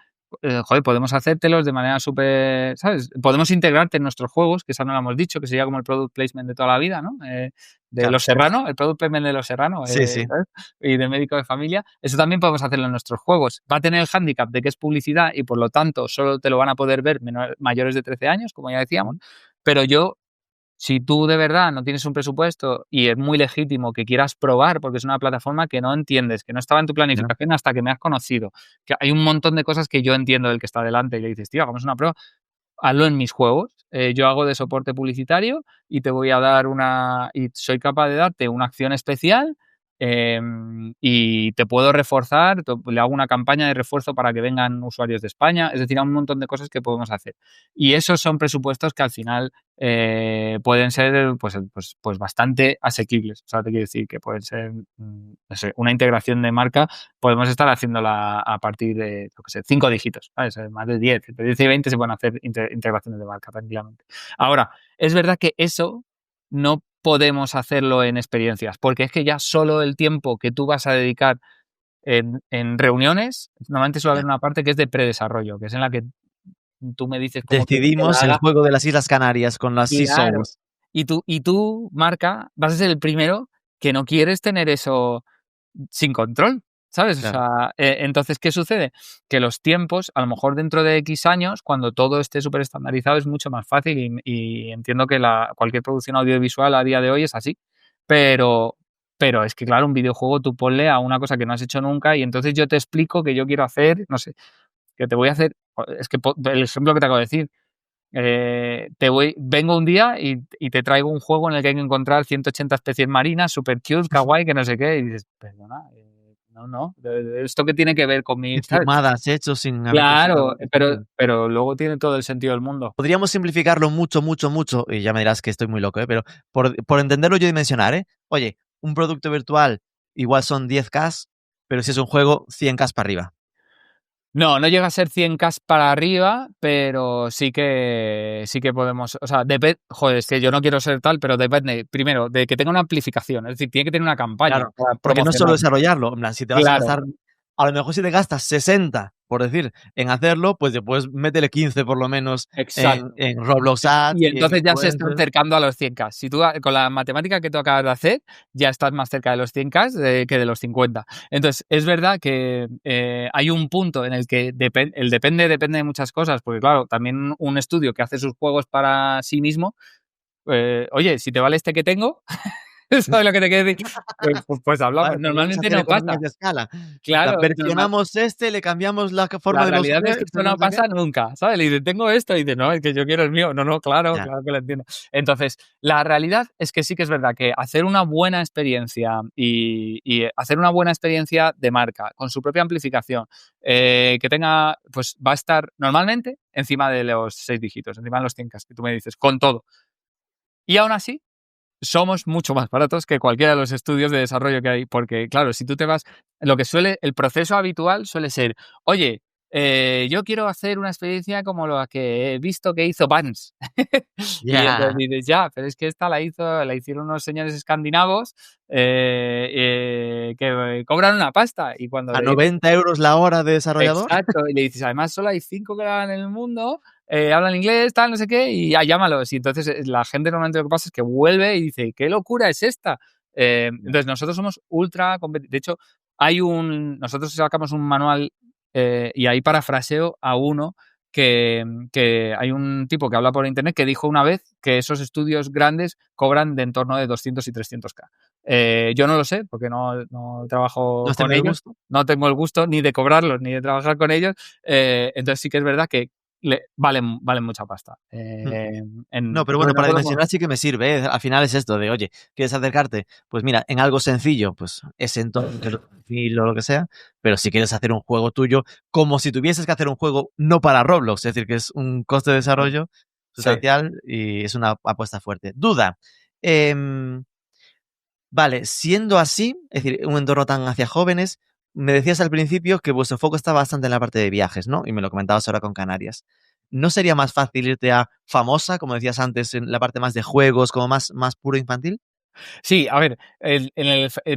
joder, podemos hacértelos de manera súper, ¿sabes? Podemos integrarte en nuestros juegos, que eso no lo hemos dicho, que sería como el product placement de toda la vida, ¿no? De claro. Los Serrano, el product placement de Los Serrano, Sí, sí. ¿sabes? Y de Médico de Familia. Eso también podemos hacerlo en nuestros juegos. Va a tener el hándicap de que es publicidad y por lo tanto solo te lo van a poder ver mayores de 13 años, como ya decíamos. Pero si tú de verdad no tienes un presupuesto y es muy legítimo que quieras probar, porque es una plataforma que no entiendes, que no estaba en tu Claro. planificación hasta que me has conocido, que hay un montón de cosas que yo entiendo del que está delante y le dices, tío, hagamos una prueba, hazlo en mis juegos. Yo hago de soporte publicitario y te voy a dar y soy capaz de darte una acción especial y te puedo reforzar, le hago una campaña de refuerzo para que vengan usuarios de España, es decir, hay un montón de cosas que podemos hacer. Y esos son presupuestos que al final pueden ser pues bastante asequibles. O sea, te quiero decir que pueden ser, no sé, una integración de marca, podemos estar haciéndola a partir de, lo que sé, 5 dígitos, ¿sabes? Más de 10, entre 10 y 20 se pueden hacer integraciones de marca tranquilamente. Ahora, es verdad que eso no podemos hacerlo en experiencias, porque es que ya solo el tiempo que tú vas a dedicar en reuniones, normalmente suele haber Ya. una parte que es de predesarrollo, que es en la que tú me dices cómo quieres que la Decidimos el haga. juego de las Islas Canarias con las Sea Claro. Souls. Y tú, marca, vas a ser el primero que no quieres tener eso sin control, ¿sabes? O Claro. sea, entonces, ¿qué sucede? Que los tiempos, a lo mejor dentro de X años, cuando todo esté súper estandarizado, es mucho más fácil y entiendo que cualquier producción audiovisual a día de hoy es así. Pero, pero es que, claro, un videojuego tú ponle a una cosa que no has hecho nunca y entonces yo te explico que yo quiero hacer, no sé, que te voy a hacer, es que el ejemplo que te acabo de decir, vengo un día y te traigo un juego en el que hay que encontrar 180 especies marinas, super cute, kawaii, que no sé qué, y dices, perdona, no, ¿esto qué tiene que ver con mi, ¿sabes? Filmadas, hechos sin haber tocado Claro, ningún pero, sentido. pero luego tiene todo el sentido del mundo. Podríamos simplificarlo mucho, mucho, mucho, y ya me dirás que estoy muy loco, pero por entenderlo yo y dimensionar, ¿eh? Oye, un producto virtual igual son 10K, pero si es un juego, 100K para arriba. No, no llega a ser 100K para arriba, pero sí que podemos, o sea, joder, es que yo no quiero ser tal, pero depende, primero, de que tenga una amplificación, es decir, tiene que tener una campaña Claro, para porque no es solo promocionar. desarrollarlo, en plan, si te vas a Claro, gastar, a lo mejor si te gastas 60, por decir, en hacerlo, pues después métele 15 por lo menos exacto. en Roblox Ads Y y en entonces ya se está influencers. acercando a los 100K. Si tú, con la matemática que tú acabas de hacer, ya estás más cerca de los 100K que de los 50. Entonces, es verdad que hay un punto en el que el depende de muchas cosas, porque claro, también un estudio que hace sus juegos para sí mismo, oye, si te vale este que tengo, ¿sabes lo que te quiero decir? Pues hablamos. Vale, podríamos Normalmente hacer no economías pasa. de escala. Claro, Versionamos este, le cambiamos la la forma de los realidad es que quests, eso no no sé qué. pasa nunca, ¿sabes? Le dice, tengo esto, y dice, no, es que yo quiero el mío. No, no, claro, Ya, claro que lo entiendo. Entonces, la realidad es que sí que es verdad que hacer una buena experiencia y hacer una buena experiencia de marca, con su propia amplificación, que tenga, pues va a estar normalmente encima de los 6 dígitos, encima de los 100K, que tú me dices, con todo. Y aún así, somos mucho más baratos que cualquiera de los estudios de desarrollo que hay, porque claro, si tú te vas, el proceso habitual suele ser, oye, yo quiero hacer una experiencia como la que he visto que hizo Vans. Y entonces ya. dices, ya, pero es que esta la hicieron unos señores escandinavos que cobran una pasta. Y cuando A le dices, 90 € la hora de desarrollador. exacto, y le dices, además solo hay 5 que lo hagan en el mundo, hablan inglés, tal, no sé qué, y ya llámalos. Y entonces la gente normalmente lo que pasa es que vuelve y dice, ¿qué locura es esta? Entonces nosotros somos ultra competitivos. De hecho, nosotros sacamos un manual y ahí parafraseo a uno que hay un tipo que habla por internet que dijo una vez que esos estudios grandes cobran de en torno de 200 y 300K. Yo no lo sé porque no trabajo ¿No has con tenido el ellos, gusto? no tengo el gusto ni de cobrarlos ni de trabajar con ellos, entonces sí que es verdad que valen mucha pasta. Mm. En, No, pero no bueno, para recuerdo cómo- dimensionar sí que me sirve, ¿eh? Al final es esto de, oye, ¿quieres acercarte? Pues mira, en algo sencillo, pues ese entorno, que es lo perfil o lo que sea, pero si quieres hacer un juego tuyo, como si tuvieses que hacer un juego no para Roblox, es decir, que es un coste de desarrollo Sí. sustancial y es una apuesta fuerte. Duda. em, Vale, siendo así, es decir, un entorno tan hacia jóvenes, me decías al principio que vuestro foco está bastante en la parte de viajes, ¿no? Y me lo comentabas ahora con Canarias. ¿No sería más fácil irte a Famosa, como decías antes, en la parte más de juegos, como más puro infantil? Sí, a ver,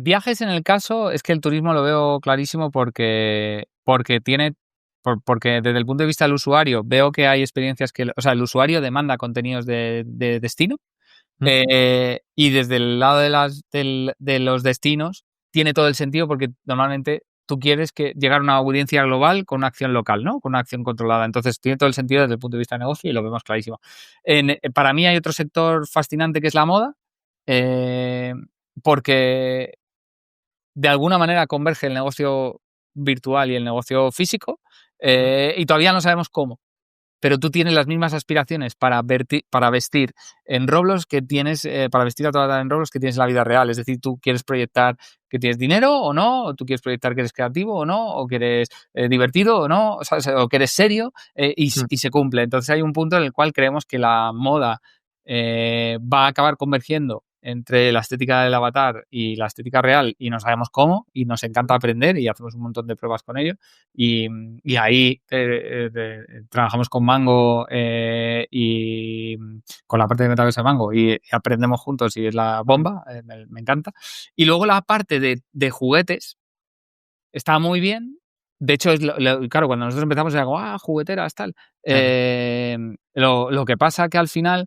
viajes en el caso es que el turismo lo veo clarísimo porque desde el punto de vista del usuario veo que hay experiencias o sea, el usuario demanda contenidos de destino. Mm, Y desde el lado de los destinos tiene todo el sentido porque normalmente tú quieres llegar a una audiencia global con una acción local, ¿no? Con una acción controlada. Entonces tiene todo el sentido desde el punto de vista de negocio y lo vemos clarísimo. Para mí hay otro sector fascinante que es la moda, eh, porque de alguna manera converge el negocio virtual y el negocio físico, mm, y todavía no sabemos cómo, pero tú tienes las mismas aspiraciones para vestir en Roblox que tienes, para vestir a toda en Roblox que tienes en la vida real. Es decir, tú quieres proyectar que tienes dinero o no, o tú quieres proyectar que eres creativo o no, o que eres divertido o no, ¿sabes? O que eres serio, mm. y se cumple. Entonces hay un punto en el cual creemos que la moda va a acabar convergiendo entre la estética del avatar y la estética real y no sabemos cómo y nos encanta aprender y hacemos un montón de pruebas con ello. Y ahí trabajamos con Mango y con la parte de Metaverse de Mango y aprendemos juntos y es la bomba, me encanta. Y luego la parte de juguetes está muy bien. De hecho, claro, cuando nosotros empezamos era como, jugueteras, tal. Claro. Lo que pasa que al final,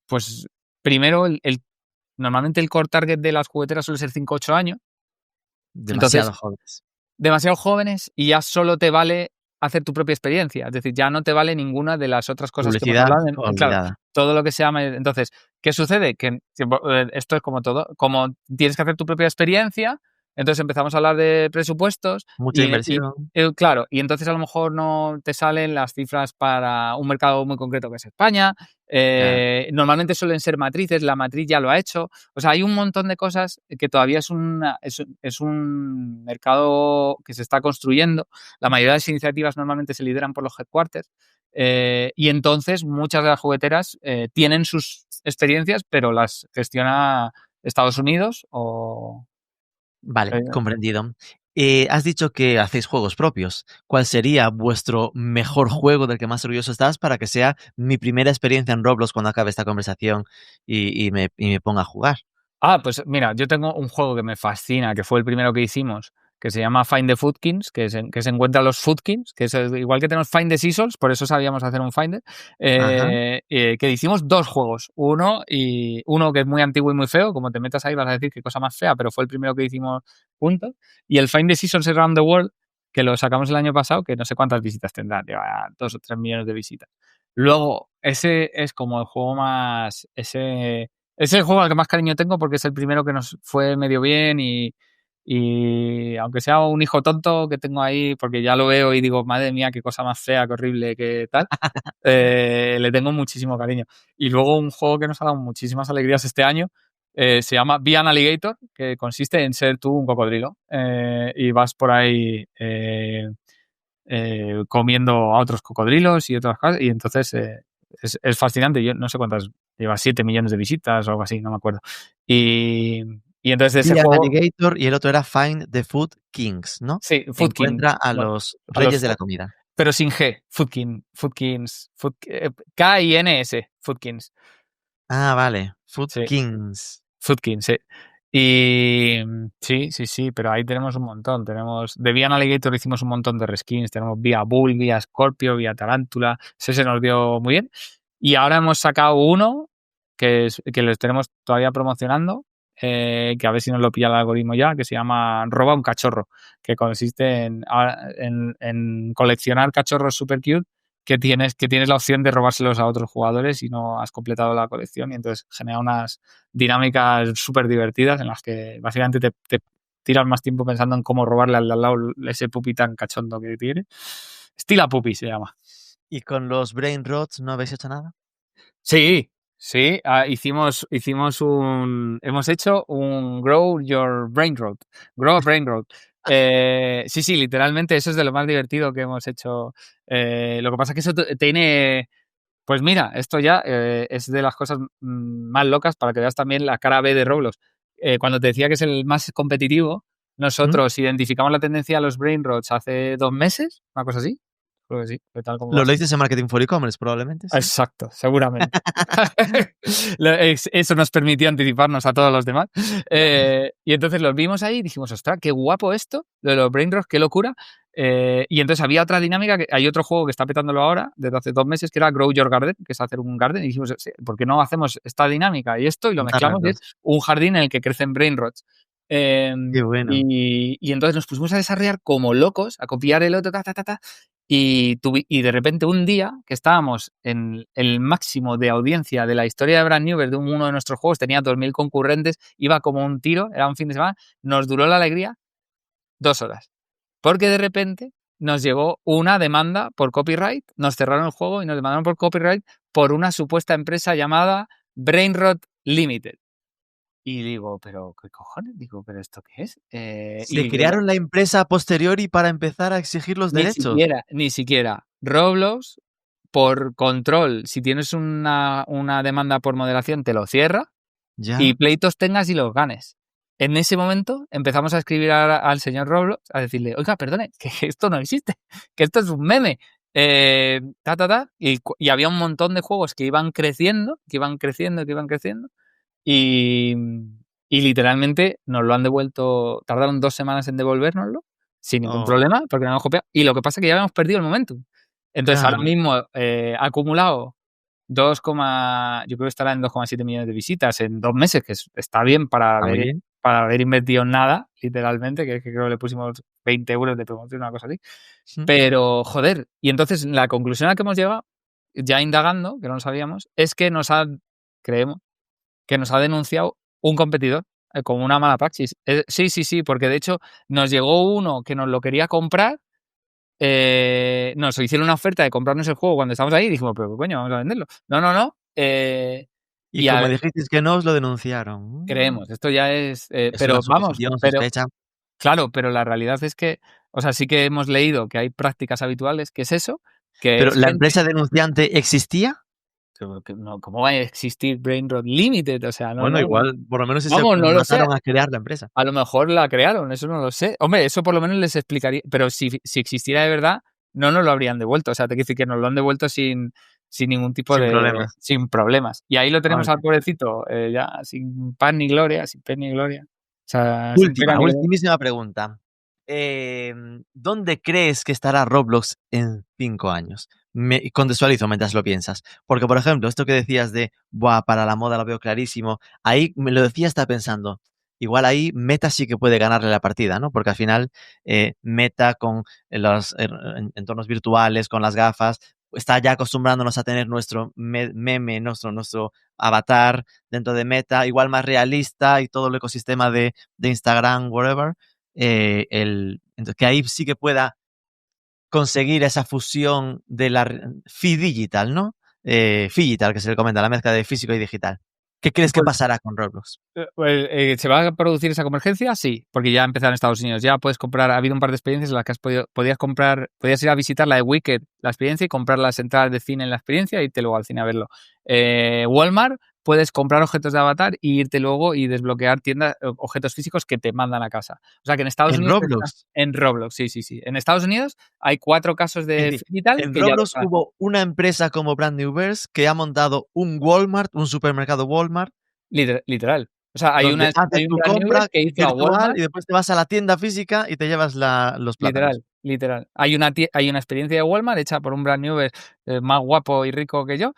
pues primero, normalmente el core target de las jugueteras suele ser 5 o 8 años. Entonces, Demasiado jóvenes. demasiado jóvenes y ya solo te vale hacer tu propia experiencia. Es decir, ya no te vale ninguna de las otras cosas que hemos Publicidad hablado. Claro, olvidada. todo lo que se llama. Entonces, ¿qué sucede? Que esto es como todo. Como tienes que hacer tu propia experiencia, entonces empezamos a hablar de presupuestos Mucha inversión. claro, y entonces a lo mejor no te salen las cifras para un mercado muy concreto que es España. Claro. Normalmente suelen ser matrices, la matriz ya lo ha hecho. O sea, hay un montón de cosas que todavía es un mercado que se está construyendo. La mayoría de las iniciativas normalmente se lideran por los headquarters. Y entonces muchas de las jugueteras tienen sus experiencias, pero las gestiona Estados Unidos o... Vale, comprendido. Has dicho que hacéis juegos propios. ¿Cuál sería vuestro mejor juego del que más orgulloso estás para que sea mi primera experiencia en Roblox cuando acabe esta conversación y me ponga a jugar? Pues mira, yo tengo un juego que me fascina, que fue el primero que hicimos, que se llama Find the Foodkins, que se encuentra los Foodkins, que es igual que tenemos Find the Seasons, por eso sabíamos hacer un Finder, Ajá. que hicimos dos juegos. Uno que es muy antiguo y muy feo, como te metas ahí vas a decir qué cosa más fea, pero fue el primero que hicimos juntos. Y el Find the Seasons Around the World, que lo sacamos el año pasado, que no sé cuántas visitas tendrá, lleva 2 o 3 millones de visitas. Luego, ese es como el juego más... Es el juego al que más cariño tengo porque es el primero que nos fue medio bien y aunque sea un hijo tonto que tengo ahí, porque ya lo veo y digo, madre mía, qué cosa más fea, qué horrible, qué tal, le tengo muchísimo cariño. Y luego un juego que nos ha dado muchísimas alegrías este año se llama Be an Alligator, que consiste en ser tú un cocodrilo y vas por ahí comiendo a otros cocodrilos y otras cosas y entonces... es fascinante. Yo no sé cuántas, lleva 7 millones de visitas o algo así, no me acuerdo. Y, y entonces de ese Be an juego, Alligator y el otro era Find the Food Kings, ¿no? sí, Encuentra Foodkins, a bueno, los a los, reyes de la comida. pero sin G, K-I-N-S, Foodkins, Ah, vale. Food sí, Kings. Foodkins, sí. Y sí, pero ahí tenemos un montón. De Vía Alligator hicimos un montón de reskins. Tenemos Vía Bull, Vía Scorpio, Vía Tarántula. Ese se nos dio muy bien. Y ahora hemos sacado uno que lo tenemos todavía promocionando, que a ver si nos lo pilla el algoritmo ya, que se llama Roba un cachorro, que consiste en coleccionar cachorros super cute que tienes la opción de robárselos a otros jugadores si no has completado la colección, y entonces genera unas dinámicas súper divertidas en las que básicamente te tiras más tiempo pensando en cómo robarle al de al lado ese pupi tan cachondo que tiene. Stila Puppy se llama. ¿Y con los Brain Rots no habéis hecho nada? Sí, hemos hecho un Grow Your Brain Rot. Grow a Brain Rot. Sí, literalmente eso es de lo más divertido que hemos hecho. Lo que pasa es que eso tiene... Pues mira, esto ya es de las cosas más locas para que veas también la cara B de Roblox. Cuando te decía que es el más competitivo, nosotros identificamos la tendencia a los Brain Rots hace 2 meses, una cosa así. Creo que sí, fue tal como Lo va. leíste en Marketing for E-Commerce, probablemente. ¿sí? Exacto, seguramente. Eso nos permitió anticiparnos a todos los demás. Y entonces los vimos ahí y dijimos, ostras, qué guapo esto, lo de los Brain Rot, qué locura. Y entonces había otra dinámica, hay otro juego que está petándolo ahora, desde hace 2 meses, que era Grow Your Garden, que es hacer un garden. Y dijimos, ¿por qué no hacemos esta dinámica y esto? Y lo mezclamos, y es un jardín en el que crecen Brain Rots. Qué bueno. Y entonces nos pusimos a desarrollar como locos, a copiar el otro, y de repente un día que estábamos en el máximo de audiencia de la historia de Brand New, de uno de nuestros juegos, tenía 2.000 concurrentes, iba como un tiro, era un fin de semana, nos duró la alegría 2 horas. Porque de repente nos llegó una demanda por copyright, nos cerraron el juego y nos demandaron por copyright por una supuesta empresa llamada Brainrot Limited. Y digo, ¿pero qué cojones? Digo, ¿pero esto qué es? ¿Se crearon la empresa a posteriori para empezar a exigir los derechos? Ni siquiera. Roblox, por control, si tienes una demanda por moderación, te lo cierra. Ya. Y pleitos tengas y los ganes. En ese momento empezamos a escribir al señor Roblox a decirle, oiga, perdone, que esto no existe, que esto es un meme. Y había un montón de juegos que iban creciendo. Y literalmente nos lo han devuelto, tardaron 2 semanas en devolvérnoslo, sin ningún problema, porque no hemos copiado. Y lo que pasa es que ya habíamos perdido el momentum. Entonces, ahora mismo ha acumulado yo creo que estará en 2,7 millones de visitas en 2 meses, que está bien para haber invertido en nada, literalmente, que creo que le pusimos 20 euros de promoción, una cosa así. Pero, joder, y entonces la conclusión a la que hemos llegado, ya indagando, que no lo sabíamos, es que creemos, que nos ha denunciado un competidor como una mala praxis. Sí, porque de hecho nos llegó uno que nos lo quería comprar, nos hicieron una oferta de comprarnos el juego cuando estábamos ahí y dijimos, pero coño, vamos a venderlo. No. Y como dijisteis que no, os lo denunciaron. Creemos, esto ya es... pero vamos, sospecha. Claro, pero la realidad es que, o sea, sí que hemos leído que hay prácticas habituales, que es eso. ¿Pero la empresa denunciante existía? ¿Cómo va a existir Brainrot Limited? O sea, no. Bueno, igual, por lo menos se no lo sé. a crear la empresa. A lo mejor la crearon, eso no lo sé. Hombre, eso por lo menos les explicaría. Pero si existiera de verdad, no nos lo habrían devuelto. O sea, te quiero decir que nos lo han devuelto sin ningún tipo de... problemas. Sin problemas. Y ahí lo tenemos al pobrecito, ya sin pan ni gloria, sin pena ni gloria. O sea, ultimísima pregunta. ¿Dónde crees que estará Roblox en 5 años? Me contextualizo mientras lo piensas. Porque, por ejemplo, esto que decías de, para la moda lo veo clarísimo, ahí me lo decía, estaba pensando, igual ahí Meta sí que puede ganarle la partida, ¿no? Porque al final Meta con los entornos virtuales, con las gafas, está ya acostumbrándonos a tener nuestro meme, nuestro avatar dentro de Meta, igual más realista y todo el ecosistema de Instagram, whatever. Entonces, que ahí sí que pueda conseguir esa fusión de la Digital, ¿no? Digital, que se le comenta, la mezcla de físico y digital. ¿Qué crees que pasará con Roblox? ¿Se va a producir esa convergencia? Sí, porque ya ha empezado en Estados Unidos. Ya puedes comprar, ha habido un par de experiencias en las que podías ir a visitar la de Wicked, la experiencia, y comprar las entradas de cine en la experiencia y irte luego al cine a verlo. Walmart, puedes comprar objetos de avatar y irte luego y desbloquear tiendas, objetos físicos que te mandan a casa. O sea que en Estados Unidos... Roblox? En Roblox, sí. En Estados Unidos hay 4 casos de digital. En Roblox hubo una empresa como Brand New Verse que ha montado un Walmart, un supermercado Walmart. Literal. O sea, hay una compra que hizo a Walmart y después te vas a la tienda física y te llevas los plátanos. Literal. Hay una experiencia de Walmart hecha por un Brand New Verse más guapo y rico que yo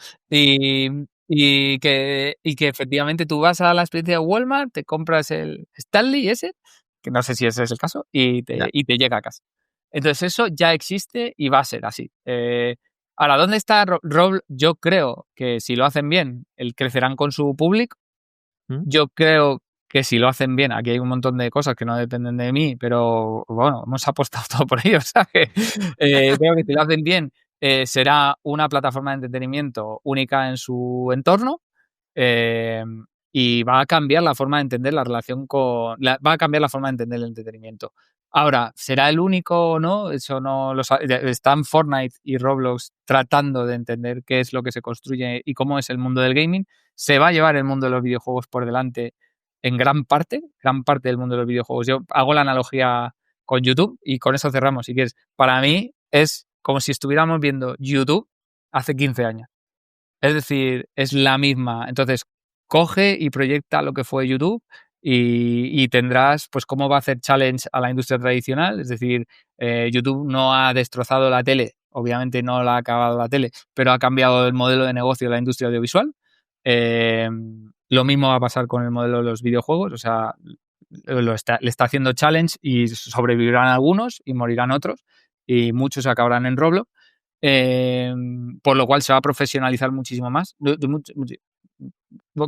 y que efectivamente tú vas a la experiencia de Walmart, te compras el Stanley ese, que no sé si ese es el caso, y te llega a casa. Entonces eso ya existe y va a ser así. Ahora, ¿dónde está Roblox? Yo creo que si lo hacen bien, crecerán con su público. Yo creo que si lo hacen bien, aquí hay un montón de cosas que no dependen de mí, pero bueno, hemos apostado todo por ello, ¿sabes? Creo que si lo hacen bien, será una plataforma de entretenimiento única en su entorno y va a cambiar la forma de entender la relación va a cambiar la forma de entender el entretenimiento. Ahora, ¿será el único o no? Eso no lo sabe. Están Fortnite y Roblox tratando de entender qué es lo que se construye y cómo es el mundo del gaming. Se va a llevar el mundo de los videojuegos por delante en gran parte del mundo de los videojuegos. Yo hago la analogía con YouTube y con eso cerramos, si quieres. Para mí es como si estuviéramos viendo YouTube hace 15 años. Es decir, es la misma. Entonces, coge y proyecta lo que fue YouTube y tendrás, pues, cómo va a hacer challenge a la industria tradicional. Es decir, YouTube no ha destrozado la tele, obviamente no la ha acabado la tele, pero ha cambiado el modelo de negocio de la industria audiovisual. Lo mismo va a pasar con el modelo de los videojuegos, o sea, le está haciendo challenge y sobrevivirán algunos y morirán otros y muchos acabarán en Roblox, por lo cual se va a profesionalizar muchísimo más.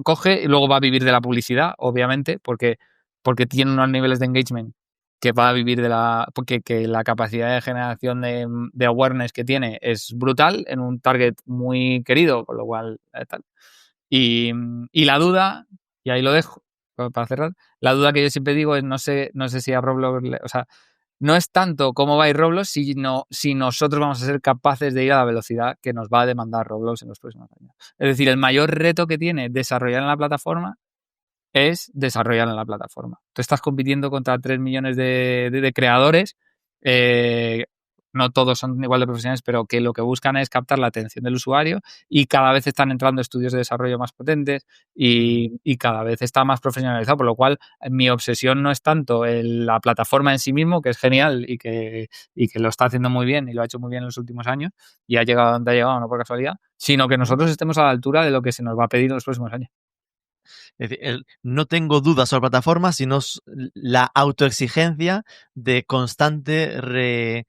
Coge y luego va a vivir de la publicidad, obviamente, porque tiene unos niveles de engagement que va a vivir porque la capacidad de generación de awareness que tiene es brutal en un target muy querido, con lo cual tal. Y la duda, y ahí lo dejo para cerrar, la duda que yo siempre digo es no sé si a Roblox, o sea, no es tanto cómo va a ir Roblox, sino si nosotros vamos a ser capaces de ir a la velocidad que nos va a demandar Roblox en los próximos años. Es decir, el mayor reto que tiene desarrollar en la plataforma es desarrollar en la plataforma. Tú estás compitiendo contra 3 millones de creadores, no todos son igual de profesionales, pero que lo que buscan es captar la atención del usuario y cada vez están entrando estudios de desarrollo más potentes y cada vez está más profesionalizado, por lo cual mi obsesión no es tanto la plataforma en sí mismo, que es genial y que lo está haciendo muy bien y lo ha hecho muy bien en los últimos años y ha llegado donde ha llegado, no por casualidad, sino que nosotros estemos a la altura de lo que se nos va a pedir en los próximos años. Es decir, no tengo dudas sobre plataforma, sino la autoexigencia de constante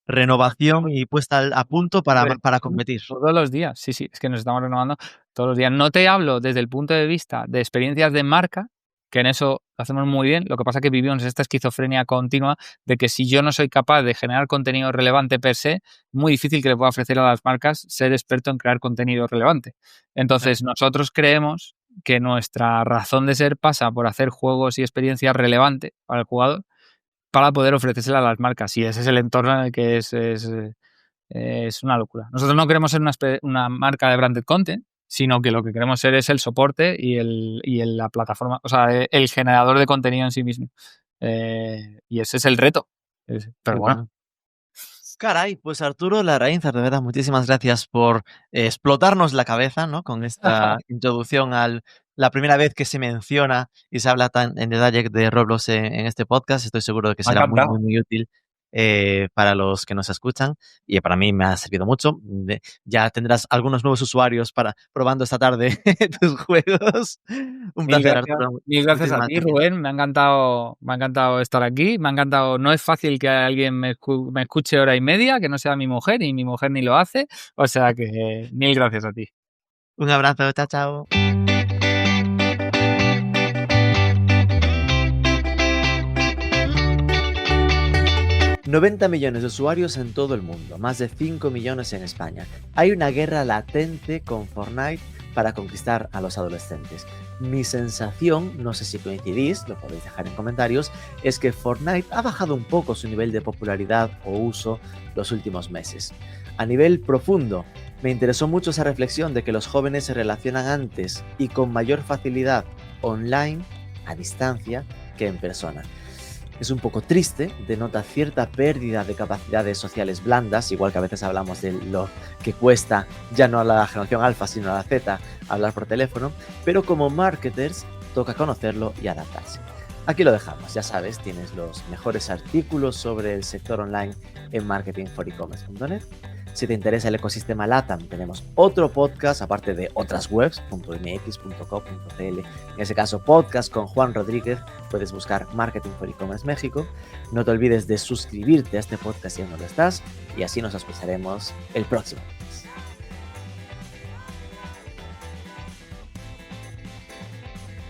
renovación y puesta a punto para competir. Todos los días, sí, es que nos estamos renovando todos los días. No te hablo desde el punto de vista de experiencias de marca, que en eso lo hacemos muy bien. Lo que pasa es que vivimos esta esquizofrenia continua de que si yo no soy capaz de generar contenido relevante per se, muy difícil que le pueda ofrecer a las marcas ser experto en crear contenido relevante. Entonces, nosotros creemos que nuestra razón de ser pasa por hacer juegos y experiencias relevantes para el jugador para poder ofrecérsela a las marcas. Y ese es el entorno en el que es una locura. Nosotros no queremos ser una marca de branded content, sino que lo que queremos ser es el soporte y la plataforma, o sea, el generador de contenido en sí mismo. Y ese es el reto. Pero bueno. Caray, pues Arturo Larraínzar, de verdad, muchísimas gracias por explotarnos la cabeza, ¿no? Con esta introducción la primera vez que se menciona y se habla tan en detalle de Roblox en este podcast. Estoy seguro de que será muy, muy, muy útil para los que nos escuchan y para mí me ha servido mucho. Ya tendrás algunos nuevos usuarios probando esta tarde tus juegos. Un placer, Arturo. Mil gracias a ti, Rubén. Me ha encantado estar aquí. Me ha encantado. No es fácil que alguien me escuche hora y media, que no sea mi mujer, y mi mujer ni lo hace. O sea que mil gracias a ti. Un abrazo. Chao, chao. 90 millones de usuarios en todo el mundo, más de 5 millones en España. Hay una guerra latente con Fortnite para conquistar a los adolescentes. Mi sensación, no sé si coincidís, lo podéis dejar en comentarios, es que Fortnite ha bajado un poco su nivel de popularidad o uso los últimos meses. A nivel profundo, me interesó mucho esa reflexión de que los jóvenes se relacionan antes y con mayor facilidad online, a distancia, que en persona. Es un poco triste, denota cierta pérdida de capacidades sociales blandas, igual que a veces hablamos de lo que cuesta ya no a la generación alfa sino a la Z hablar por teléfono, pero como marketers toca conocerlo y adaptarse. Aquí lo dejamos, ya sabes, tienes los mejores artículos sobre el sector online en marketingforecommerce.net. Si te interesa el ecosistema LATAM, tenemos otro podcast, aparte de otras webs, .mx.co.cl. En ese caso, podcast con Juan Rodríguez. Puedes buscar Marketing for E-Commerce México. No te olvides de suscribirte a este podcast si aún no lo estás. Y así nos escucharemos el próximo.